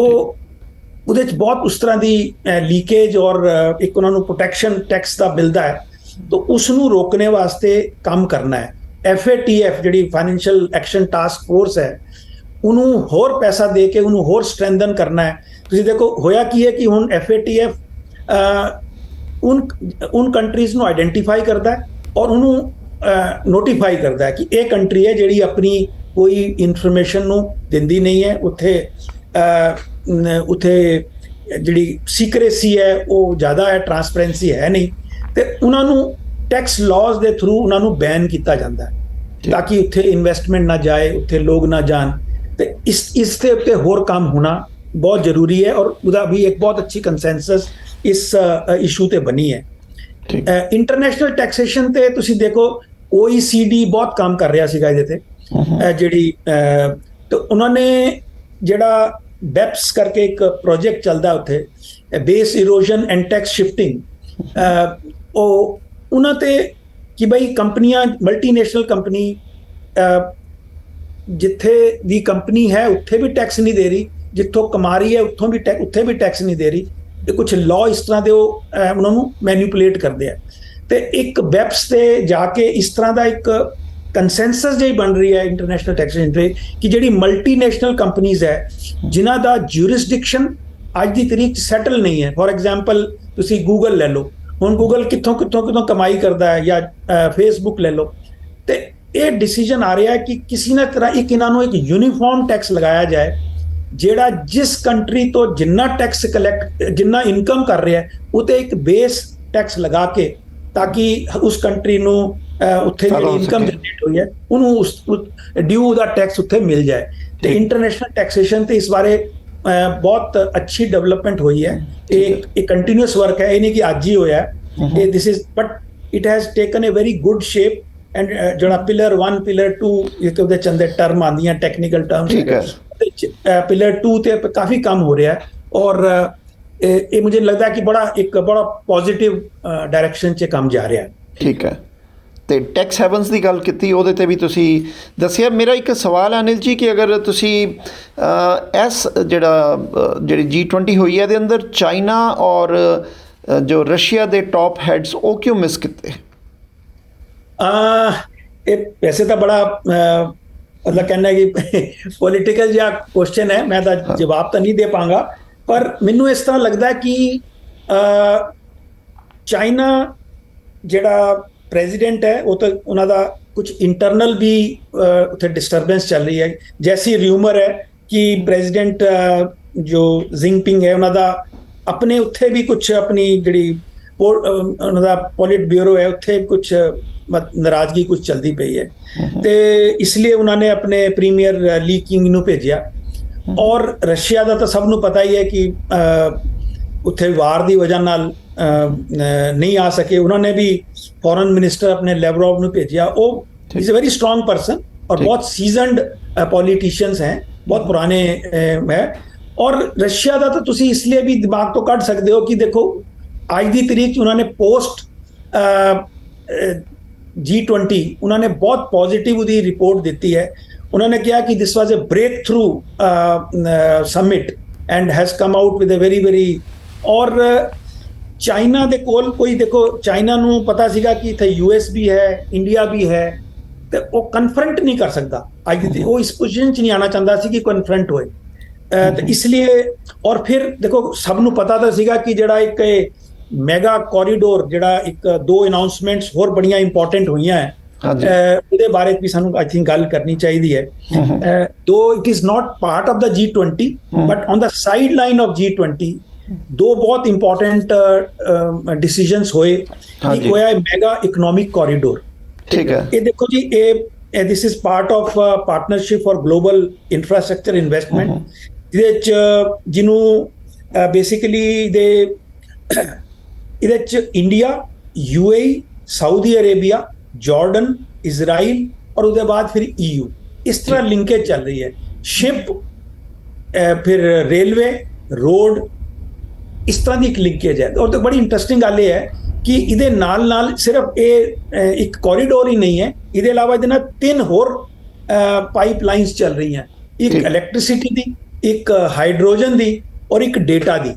S2: ਉਹਦੇ 'ਚ ਬਹੁਤ ਉਸ ਤਰ੍ਹਾਂ ਦੀ ਲੀਕੇਜ ਔਰ ਇੱਕ ਉਹਨਾਂ ਨੂੰ ਪ੍ਰੋਟੈਕਸ਼ਨ ਟੈਕਸ ਦਾ ਮਿਲਦਾ ਹੈ। ਤਾਂ ਉਸ ਨੂੰ ਰੋਕਣੇ ਵਾਸਤੇ ਕੰਮ ਕਰਨਾ ਹੈ। FATF ਜਿਹੜੀ ਫਾਈਨੈਂਸ਼ੀਅਲ ਐਕਸ਼ਨ ਟਾਸਕ ਫੋਰਸ ਹੈ ਉਹਨੂੰ ਹੋਰ ਪੈਸਾ ਦੇ ਕੇ ਉਹਨੂੰ ਹੋਰ ਸਟਰੈਂਥਨ ਕਰਨਾ ਹੈ। ਤੁਸੀਂ ਦੇਖੋ ਹੋਇਆ ਕੀ ਹੈ ਕਿ ਹੁਣ FATF ਉਨ ਕੰਟਰੀਜ਼ ਨੂੰ ਆਈਡੈਂਟੀਫਾਈ ਕਰਦਾ ਹੈ ਔਰ ਉਹਨੂੰ ਨੋਟੀਫਾਈ ਕਰਦਾ ਹੈ ਕਿ ਇਹ ਕੰਟਰੀ ਹੈ ਜਿਹੜੀ ਆਪਣੀ ਕੋਈ ਇਨਫੋਰਮੇਸ਼ਨ ਨੂੰ ਦਿੰਦੀ ਨਹੀਂ ਹੈ, ਉੱਥੇ ਜਿਹੜੀ ਸੀਕ੍ਰੇਸੀ ਹੈ ਉਹ ਜ਼ਿਆਦਾ ਹੈ, ਟਰਾਂਸਪੇਰੈਂਸੀ ਹੈ ਨਹੀਂ, ਤੇ ਉਹਨਾਂ ਨੂੰ ਟੈਕਸ ਲਾਜ਼ ਦੇ ਥਰੂ ਉਹਨਾਂ ਨੂੰ ਬੈਨ ਕੀਤਾ ਜਾਂਦਾ ਹੈ ਤਾਂ ਕਿ ਉੱਥੇ ਇਨਵੈਸਟਮੈਂਟ ਨਾ ਜਾਏ, ਉੱਥੇ ਲੋਕ ਨਾ ਜਾਣ। ਤੇ ਇਸ ਦੇ ਉੱਤੇ ਹੋਰ ਕੰਮ ਹੋਣਾ ਬਹੁਤ ਜ਼ਰੂਰੀ ਹੈ ਔਰ ਉਹਦਾ ਵੀ ਇੱਕ ਬਹੁਤ ਅੱਛੀ ਕੰਸੈਂਸਸ ਇਸ ਇਸ਼ੂ ਤੇ ਬਣੀ ਹੈ। ਇੰਟਰਨੈਸ਼ਨਲ ਟੈਕਸੇਸ਼ਨ ਤੇ ਤੁਸੀਂ ਦੇਖੋ OECD ਬਹੁਤ ਕੰਮ ਕਰ ਰਿਹਾ ਸੀਗਾ ਇਹਦੇ ਤੇ। ਜਿਹੜੀ ਤੇ ਉਹਨਾਂ ਨੇ ਜਿਹੜਾ BEPS ਕਰਕੇ ਇੱਕ ਪ੍ਰੋਜੈਕਟ ਚੱਲਦਾ ਉੱਥੇ, ਬੇਸ ਇਰੋਜ਼ਨ ਐਂਡ ਟੈਕਸ ਸ਼ਿਫਟਿੰਗ, ਉਹ ਉਹਨਾਂ ਤੇ ਕਿ ਬਈ ਕੰਪਨੀਆਂ, ਮਲਟੀਨੈਸ਼ਨਲ ਕੰਪਨੀ ਜਿੱਥੇ ਦੀ ਕੰਪਨੀ ਹੈ ਉੱਥੇ ਵੀ ਟੈਕਸ ਨਹੀਂ ਦੇ ਰਹੀ, ਜਿੱਥੋਂ ਕਮਾ ਰਹੀ ਹੈ ਉੱਥੇ ਵੀ ਟੈਕਸ ਨਹੀਂ ਦੇ ਰਹੀ। ਤੇ ਕੁਝ ਲਾਅ ਇਸ ਤਰ੍ਹਾਂ ਦੇ ਉਹ ਉਹਨਾਂ ਨੂੰ ਮੈਨੀਪੂਲੇਟ ਕਰਦੇ ਆ। ਤੇ ਇੱਕ BEPS ਤੇ ਜਾ ਕੇ ਇਸ ਤਰ੍ਹਾਂ ਦਾ ਇੱਕ ਕੰਸੈਂਸਸ ਜਿਹੀ ਬਣ ਰਹੀ ਹੈ ਇੰਟਰਨੈਸ਼ਨਲ ਟੈਕਸੇਸ਼ਨ ਤੇ ਕਿ ਜਿਹੜੀ ਮਲਟੀਨੈਸ਼ਨਲ ਕੰਪਨੀਜ਼ ਹੈ ਜਿਨ੍ਹਾਂ ਦਾ ਜੂਰਿਸਡਿਕਸ਼ਨ ਅੱਜ ਦੀ ਤਰੀਕ 'ਚ ਸੈਟਲ ਨਹੀਂ ਹੈ। ਫੋਰ ਐਗਜ਼ਾਮਪਲ ਤੁਸੀਂ ਗੂਗਲ ਲੈ ਲਓ, ਹੁਣ ਗੂਗਲ ਕਿੱਥੋਂ ਕਮਾਈ ਕਰਦਾ ਹੈ, ਜਾਂ ਫੇਸਬੁੱਕ ਲੈ ਲਓ। ਤੇ ਇਹ ਡਿਸੀਜਨ ਆ ਰਿਹਾ ਹੈ ਕਿ ਕਿਸੇ ਨਾ ਤਰ੍ਹਾਂ ਇਹਨਾਂ ਨੂੰ ਇੱਕ ਯੂਨੀਫਾਰਮ ਟੈਕਸ ਲਗਾਇਆ ਜਾਏ ਜਿਹੜਾ ਜਿਸ ਕੰਟਰੀ ਤੋਂ ਜਿੰਨਾ ਟੈਕਸ ਕਲੈਕਟ, ਜਿੰਨਾ ਇਨਕਮ ਕਰ ਰਿਹਾ ਉਹ ਤੇ ਇੱਕ ਬੇਸ ਟੈਕਸ ਲਗਾ ਕੇ ਤਾਂ ਕਿ ਉਸ ਕੰਟਰੀ ਨੂੰ ਉੱਥੇ ਜਿਹੜੀ ਇਨਕਮ ਜਨਰੇਟ ਹੋਈ ਹੈ ਉਹਨੂੰ ਉਸ ਡਿਊ ਦਾ ਟੈਕਸ ਉੱਥੇ ਮਿਲ ਜਾਏ। ਤੇ ਇੰਟਰਨੈਸ਼ਨਲ ਟੈਕਸੇਸ਼ਨ ਤੇ ਇਸ ਬਾਰੇ ਬਹੁਤ ਅੱਛੀ ਡਿਵੈਲਪਮੈਂਟ ਹੋਈ ਹੈ। ਇਹ ਕੰਟੀਨਿਊਸ ਵਰਕ ਹੈ, ਇਹ ਨਹੀਂ ਕਿ ਅੱਜ ਹੀ ਹੋਇਆ। ਇਹ this is but it has taken a very good shape and ਜਿਹੜਾ ਪਿਲਰ 1 ਪਿਲਰ 2 ਇਹ ਉਹਦੇ ਚੰਦੇ ਟਰਮ ਆਉਂਦੀਆਂ ਟੈਕਨੀਕਲ ਟਰਮਸ, पिलर 2 ਤੇ ਕਾਫੀ ਕੰਮ ਹੋ ਰਿਹਾ ਔਰ ਇਹ ਮੈਨੂੰ ਲੱਗਦਾ ਕਿ ਬੜਾ ਪੋਜ਼ਿਟਿਵ ਡਾਇਰੈਕਸ਼ਨ 'ਚ ਕੰਮ ਜਾ ਰਿਹਾ ਹੈ।
S1: ਠੀਕ ਹੈ। ਤੇ ਟੈਕਸ ਹੈਵਨਸ ਦੀ ਗੱਲ ਕੀਤੀ, ਉਹਦੇ ਤੇ ਵੀ ਤੁਸੀਂ ਦੱਸਿਆ। ਮੇਰਾ ਇੱਕ ਸਵਾਲ ਅਨਿਲ ਜੀ ਕਿ ਅਗਰ ਤੁਸੀਂ ਜਿਹੜੀ G20 ਹੋਈ ਹੈ ਇਹਦੇ ਅੰਦਰ ਚਾਈਨਾ ਔਰ ਜੋ ਰਸ਼ੀਆ ਦੇ ਟੌਪ ਹੈਡਸ ਉਹ ਕਿਉਂ ਮਿਸ ਕੀਤੇ?
S2: ਇਹ ਵੈਸੇ ਤਾਂ ਬੜਾ मतलब कहना है कि पॉलिटिकल या क्वेश्चन है, मैं तो जवाब तो नहीं दे पाऊंगा, पर मैनू इस तरह लगता है कि चाइना जिहड़ा प्रेजिडेंट है वो तो उन्होंने कुछ इंटरनल भी उत्थे डिस्टरबेंस चल रही है। जैसी र्यूमर है कि प्रेजिडेंट जो जिनपिंग है उन्होंने अपने उत्थे भी कुछ अपनी जिहड़ी ਉਹਨਾਂ ਦਾ ਪੋਲਿਟ ਬਿਊਰੋ ਹੈ, ਉੱਥੇ ਕੁਝ ਨਾਰਾਜ਼ਗੀ ਕੁਝ ਚਲਦੀ ਪਈ ਹੈ ਤੇ ਇਸ ਲਈ ਉਹਨਾਂ ਨੇ ਆਪਣੇ ਪ੍ਰੀਮੀਅਰ ਲੀ ਕਿੰਗ ਨੂੰ ਭੇਜਿਆ। ਔਰ ਰਸ਼ੀਆ ਦਾ ਤਾਂ ਸਭ ਨੂੰ ਪਤਾ ਹੀ ਹੈ ਕਿ ਉੱਥੇ ਵਾਰ ਦੀ ਵਜ੍ਹਾ ਨਾਲ ਨਹੀਂ ਆ ਸਕੇ। ਉਹਨਾਂ ਨੇ ਵੀ ਫੋਰਨ ਮਿਨਿਸਟਰ ਆਪਣੇ ਲੈਵਰੋਵ ਨੂੰ ਭੇਜਿਆ। ਉਹ is a very strong person और बहुत सीजनड पॉलिटिशियंस हैं, बहुत पुराने हैं। और रशिया का तो तुसी इसलिए भी दिमाग तो कट सकते हो कि देखो आज की तारीख उन्होंने पोस्ट G20 उन्होंने बहुत पॉजिटिव उदी रिपोर्ट दी है। उन्होंने कहा कि this was a breakthrough summit and has come out with a very very. और चाइना दे कोल कोई देखो चाइना नूं पता सीगा कि इत्थे US भी है, इंडिया भी है, तो वो कन्फ्रंट नहीं कर सकता। अज वो इस पोजीशन च नहीं आना चाहता सी कि कन्फ्रंट होए। तो इसलिए और फिर देखो सब नूं पता तो सीगा कि जिहड़ा एक मैगा कॉरीडोर जिहड़ा एक 2 अनाउंसमेंट्स होर बड़ियां इंपॉर्टेंट हुई हैं, ਉਹਦੇ ਬਾਰੇ ਵੀ ਸਾਨੂੰ ਆਈ ਥਿੰਕ ਗੱਲ ਕਰਨੀ ਚਾਹੀਦੀ ਹੈ। दो it is not part of the G20 but on the side line of G20 दो बहुत इंपॉर्टेंट डिसीजनस होए। एक होया मैगा इकोनॉमिक कॉरीडोर।
S1: ठीक है,
S2: ये देखो जी ये this is part of partnership for global infrastructure investment जिन्हों basically they India, UAE, Saudi Arabia, Jordan, Israel और उसके बाद फिर EU इस तरह लिंकेज चल रही है। शिप फिर रेलवे, रोड, इस तरह की एक लिंकेज है। और तो बड़ी इंटरेस्टिंग गल ये है कि ਇਹਦੇ ਨਾਲ ਸਿਰਫ ਇਹ ਇੱਕ ਕੋਰੀਡੋਰ ਹੀ ਨਹੀਂ ਹੈ, ਇਹਦੇ ਇਲਾਵਾ ਇਹਦੇ ਨਾਲ 3 ਹੋਰ ਪਾਈਪਲਾਈਨਸ ਚੱਲ ਰਹੀਆਂ, ਇੱਕ ਇਲੈਕਟ੍ਰਿਸਿਟੀ ਦੀ, ਇੱਕ ਹਾਈਡਰੋਜਨ ਦੀ ਔਰ ਇੱਕ ਡੇਟਾ ਦੀ।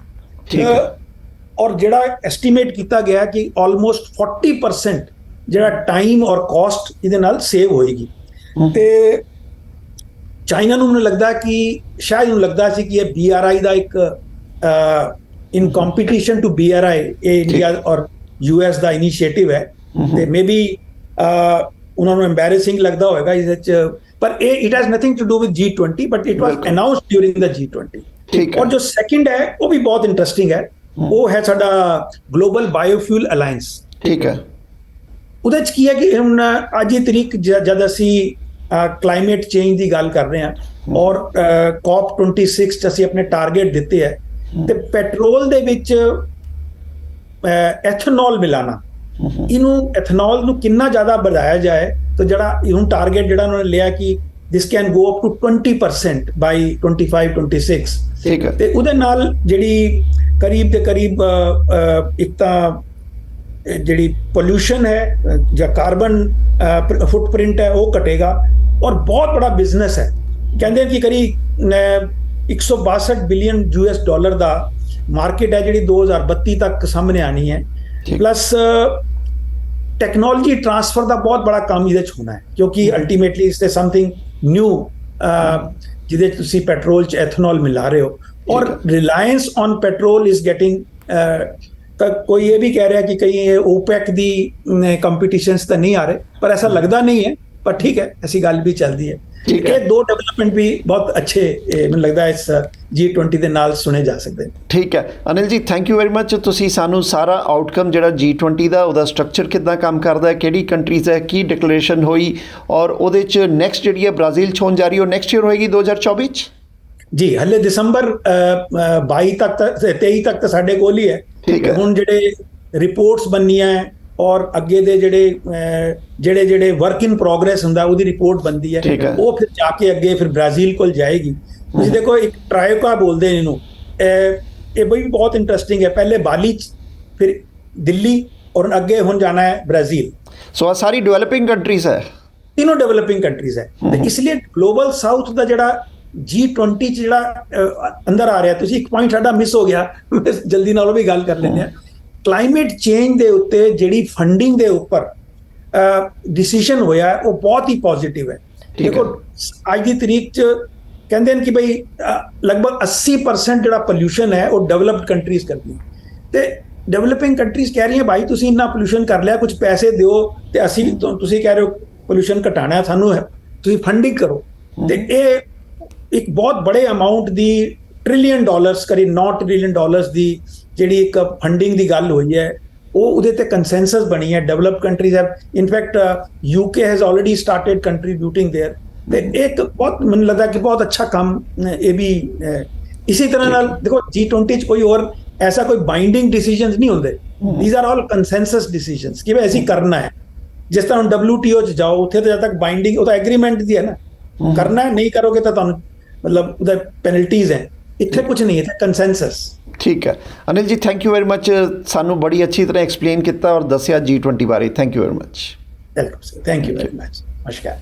S2: ਔਰ ਜਿਹੜਾ ਐਸਟੀਮੇਟ ਕੀਤਾ ਗਿਆ ਕਿ ਆਲਮੋਸਟ 40% ਜਿਹੜਾ ਟਾਈਮ ਔਰ ਕਾਸਟ ਇਹਦੇ ਨਾਲ ਸੇਵ ਹੋਏਗੀ। ਤੇ ਚਾਈਨਾ ਨੂੰ ਮੈਨੂੰ ਲੱਗਦਾ ਕਿ ਸ਼ਾਇਦ ਨੂੰ ਲੱਗਦਾ ਸੀ ਕਿ ਇਹ BRI ਦਾ ਇੱਕ in competition to BRI India और US ਦਾ ਇਨੀਸ਼ੀਏਟਿਵ ਹੈ ਤੇ ਮੇਬੀ ਉਹਨਾਂ ਨੂੰ ਐਮਬੈਰਸਿੰਗ ਲੱਗਦਾ ਹੋਵੇਗਾ ਇਸ ਵਿੱਚ, ਪਰ ਇਹ it has nothing to do with G20 but it was announced during ਦਾ G20। ਔਰ ਜੋ ਸੈਕਿੰਡ ਹੈ ਉਹ ਵੀ ਬਹੁਤ ਇੰਟਰਸਟਿੰਗ ਹੈ, ਉਹ ਹੈ ਸਾਡਾ ਗਲੋਬਲ ਬਾਇਓਫਿਊਲ ਅਲਾਈਅੰਸ।
S1: ਠੀਕ ਹੈ,
S2: ਉਹਦੇ ਚ ਕੀ ਹੈ ਕਿ ਹੁਣ ਅੱਜ ਦੀ ਤਰੀਕ ਜਦ ਅਸੀਂ ਕਲਾਈਮੇਟ ਚੇਂਜ ਦੀ ਗੱਲ ਕਰ ਰਹੇ ਹਾਂ ਔਰ COP26 ਚ ਅਸੀਂ ਆਪਣੇ ਟਾਰਗੇਟ ਦਿੱਤੇ ਹੈ ਤੇ ਪੈਟਰੋਲ ਦੇ ਵਿੱਚ ਐਥਨੋਲ ਮਿਲਾਣਾ, ਇਹਨੂੰ ਐਥਨੋਲ ਨੂੰ ਕਿੰਨਾ ਜ਼ਿਆਦਾ ਵਧਾਇਆ ਜਾਏ ਤਾਂ ਜਿਹੜਾ ਇਹਨੂੰ ਟਾਰਗੇਟ ਜਿਹੜਾ ਉਹਨਾਂ ਨੇ ਲਿਆ ਕਿ ਦਿਸ ਕੈਨ ਗੋ ਅਪ ਟੂ 20% ਬਾਈ 25-26।
S1: ਠੀਕ ਹੈ,
S2: ਤੇ ਉਹਦੇ ਨਾਲ ਜਿਹੜੀ ਕਰੀਬ ਦੇ ਕਰੀਬ ਇੱਕ ਤਾਂ ਜਿਹੜੀ ਪੋਲਿਊਸ਼ਨ ਹੈ ਜਾਂ ਕਾਰਬਨ ਫੁੱਟਪ੍ਰਿੰਟ ਹੈ ਉਹ ਘਟੇਗਾ ਔਰ ਬਹੁਤ ਬੜਾ ਬਿਜ਼ਨਸ ਹੈ। ਕਹਿੰਦੇ ਕਿ ਕਰੀਬ 162 ਬਿਲੀਅਨ $US ਦਾ ਮਾਰਕੀਟ ਹੈ ਜਿਹੜੀ 2032 ਤੱਕ ਸਾਹਮਣੇ ਆਣੀ ਹੈ। ਪਲੱਸ ਟੈਕਨੋਲੋਜੀ ਟ੍ਰਾਂਸਫਰ ਦਾ ਬਹੁਤ ਬੜਾ ਕੰਮ ਇਹਦੇ 'ਚ ਹੋਣਾ ਹੈ ਕਿਉਂਕਿ ਅਲਟੀਮੇਟਲੀ ਇਸ ਤੇ ਸਮਥਿੰਗ ਨਿਊ ਜਿਹਦੇ 'ਚ ਤੁਸੀਂ ਪੈਟਰੋਲ 'ਚ ਐਥਨੋਲ ਮਿਲਾ ਰਹੇ ਹੋ ਔਰ Reliance on petrol is getting ਤਾਂ ਕੋਈ ਇਹ ਵੀ ਕਹਿ ਰਿਹਾ ਕਿ ਕਈ OPEC ਦੀ ਕੰਪੀਟੀਸ਼ਨਸ ਤਾਂ ਨਹੀਂ ਆ ਰਹੇ ਪਰ ਐਸਾ ਲੱਗਦਾ ਨਹੀਂ ਹੈ, ਪਰ ਠੀਕ ਹੈ ਐਸੀ ਗੱਲ ਵੀ ਚੱਲਦੀ ਹੈ। ਇਹ ਦੋ ਡਿਵੈਲਪਮੈਂਟ ਵੀ ਬਹੁਤ ਅੱਛੇ ਮੈਨੂੰ ਲੱਗਦਾ ਇਸ G20 ਦੇ ਨਾਲ ਸੁਣੇ ਜਾ ਸਕਦੇ।
S1: ਠੀਕ ਹੈ ਅਨਿਲ ਜੀ, ਥੈਂਕ ਯੂ ਵੈਰੀ ਮਚ। ਤੁਸੀਂ ਸਾਨੂੰ ਸਾਰਾ ਆਊਟਕਮ ਜਿਹੜਾ G20 ਦਾ ਉਹਦਾ ਸਟਰਕਚਰ ਕਿੱਦਾਂ ਕੰਮ ਕਰਦਾ ਹੈ, ਕਿਹੜੀ ਕੰਟਰੀਜ਼ ਹੈ, ਕੀ ਡਿਕਲੇਰੇਸ਼ਨ ਹੋਈ ਔਰ ਉਹਦੇ 'ਚ ਨੈਕਸਟ ਜਿਹੜੀ ਹੈ ਬ੍ਰਾਜ਼ੀਲ 'ਚ ਹੋਣ ਜਾ ਰਹੀ ਉਹ ਨੈਕਸਟ ਈਅਰ ਹੋਏਗੀ 2024 'ਚ
S2: ਜੀ। ਹਲੇ ਦਸੰਬਰ 22 ਤੱਕ 23 ਤੱਕ ਤਾਂ ਸਾਡੇ ਕੋਲ ਹੀ ਹੈ। ਹੁਣ ਜਿਹੜੇ ਰਿਪੋਰਟਸ ਬਣਨੀਆਂ ਹੈ ਔਰ ਅੱਗੇ ਦੇ ਜਿਹੜੇ ਵਰਕ ਇਨ ਪ੍ਰੋਗਰੈਸ ਹੁੰਦਾ ਉਹਦੀ ਰਿਪੋਰਟ ਬਣਦੀ ਹੈ, ਉਹ ਫਿਰ ਜਾ ਕੇ ਅੱਗੇ ਫਿਰ ਬ੍ਰਾਜ਼ੀਲ ਕੋਲ ਜਾਏਗੀ। ਤੁਸੀਂ ਦੇਖੋ ਇੱਕ ਟ੍ਰਾਇਕਾ ਬੋਲਦੇ ਨੇ ਇਹਨੂੰ, ਇਹ ਵੀ ਬਹੁਤ ਇੰਟਰਸਟਿੰਗ ਹੈ। ਪਹਿਲੇ ਬਾਲੀ 'ਚ, ਫਿਰ ਦਿੱਲੀ ਔਰ ਅੱਗੇ ਹੁਣ ਜਾਣਾ ਹੈ ਬ੍ਰਾਜ਼ੀਲ।
S1: ਸੋ ਆ ਸਾਰੀ ਡਿਵੈਲਪਿੰਗ ਕੰਟਰੀਜ਼ ਹੈ,
S2: तीनों डेवलपिंग कंट्रीज है। तो इसलिए ग्लोबल साउथ का ਜਿਹੜਾ G20 ਚ ਜਿਹੜਾ ਅੰਦਰ ਆ ਰਿਹਾ, ਤੁਸੀਂ ਇੱਕ ਪੁਆਇੰਟ ਸਾਡਾ ਮਿਸ ਹੋ ਗਿਆ, ਜਲਦੀ ਨਾਲ ਉਹ ਵੀ ਗੱਲ ਕਰ ਲੈਂਦੇ ਆ। ਕਲਾਈਮੇਟ ਚੇਂਜ ਦੇ ਉੱਤੇ ਜਿਹੜੀ ਫੰਡਿੰਗ ਦੇ ਉੱਪਰ ਡਿਸੀਜਨ ਹੋਇਆ ਉਹ ਬਹੁਤ ਹੀ ਪੋਜ਼ਿਟਿਵ ਹੈ। ਦੇਖੋ ਅੱਜ ਦੀ ਤਰੀਕ ਚ ਕਹਿੰਦੇ ਨੇ ਕਿ ਬਈ ਲਗਭਗ 80% ਜਿਹੜਾ ਪੋਲਿਊਸ਼ਨ ਹੈ ਉਹ ਡਿਵੈਲਪਡ ਕੰਟਰੀਜ਼ ਕਰਦੀਆਂ, ਤੇ ਡਿਵੈਲਪਿੰਗ ਕੰਟਰੀਜ਼ ਕਹਿ ਰਹੀਆਂ ਭਾਈ ਤੁਸੀਂ ਇੰਨਾ ਪੋਲਿਊਸ਼ਨ ਕਰ ਲਿਆ, ਕੁਝ ਪੈਸੇ ਦਿਓ ਤੇ ਅਸੀਂ ਤੁਸੀਂ ਕਹਿ ਰਹੇ ਹੋ ਪੋਲਿਊਸ਼ਨ ਘਟਾਣਾ, ਸਾਨੂੰ ਤੁਸੀਂ ਫੰਡਿੰਗ ਕਰੋ। ਤੇ ਇਹ ਇੱਕ ਬਹੁਤ ਬੜੇ ਅਮਾਊਂਟ ਦੀ $1 trillion ਕਰੀਬ $9 trillion ਦੀ ਜਿਹੜੀ ਇੱਕ ਫੰਡਿੰਗ ਦੀ ਗੱਲ ਹੋਈ ਹੈ ਉਹ ਉਹਦੇ ਤੇ ਕੰਸੈਂਸਸ ਬਣੀ ਹੈ। Developed countries have in fact UK has already started contributing there ਤੇ ਇੱਕ ਬਹੁਤ ਮੈਨੂੰ ਲੱਗਦਾ ਕਿ ਬਹੁਤ ਅੱਛਾ ਕੰਮ ਇਹ ਵੀ ਇਸੇ ਤਰ੍ਹਾਂ ਨਾਲ ਦੇਖੋ G20 ਚ ਕੋਈ ਹੋਰ ਐਸਾ ਕੋਈ ਬਾਈਂਡਿੰਗ ਡਿਸੀਜਨਸ ਨਹੀਂ ਹੁੰਦੇ। These are all consensus decisions ਕਿ ਵੀ ਅਸੀਂ ਕਰਨਾ ਹੈ। ਜਿਸ ਤਰ੍ਹਾਂ WTO ਚ ਜਾਓ ਉੱਥੇ ਤਾਂ ਜਦ ਤੱਕ ਬਾਈਂਡਿੰਗ ਉਹ ਤਾਂ ਐਗਰੀਮੈਂਟ ਦੀ ਹੈ ਨਾ, ਕਰਨਾ ਹੈ, ਨਹੀਂ ਕਰੋਗੇ ਤਾਂ ਤੁਹਾਨੂੰ ਮਤਲਬ ਉਹਦਾ ਪੈਨਲਟੀਜ਼ ਹੈ। ਇੱਥੇ ਕੁਝ ਨਹੀਂ, ਇੱਥੇ ਕੰਸੈਂਸਸ।
S1: ਠੀਕ ਹੈ ਅਨਿਲ ਜੀ, ਥੈਂਕ ਯੂ ਵੈਰੀ ਮਚ, ਸਾਨੂੰ ਬੜੀ ਅੱਛੀ ਤਰ੍ਹਾਂ ਐਕਸਪਲੇਨ ਕੀਤਾ ਔਰ ਦੱਸਿਆ G20 ਬਾਰੇ। Thank you very much.
S2: Welcome sir, thank you very much, ਨਮਸਕਾਰ।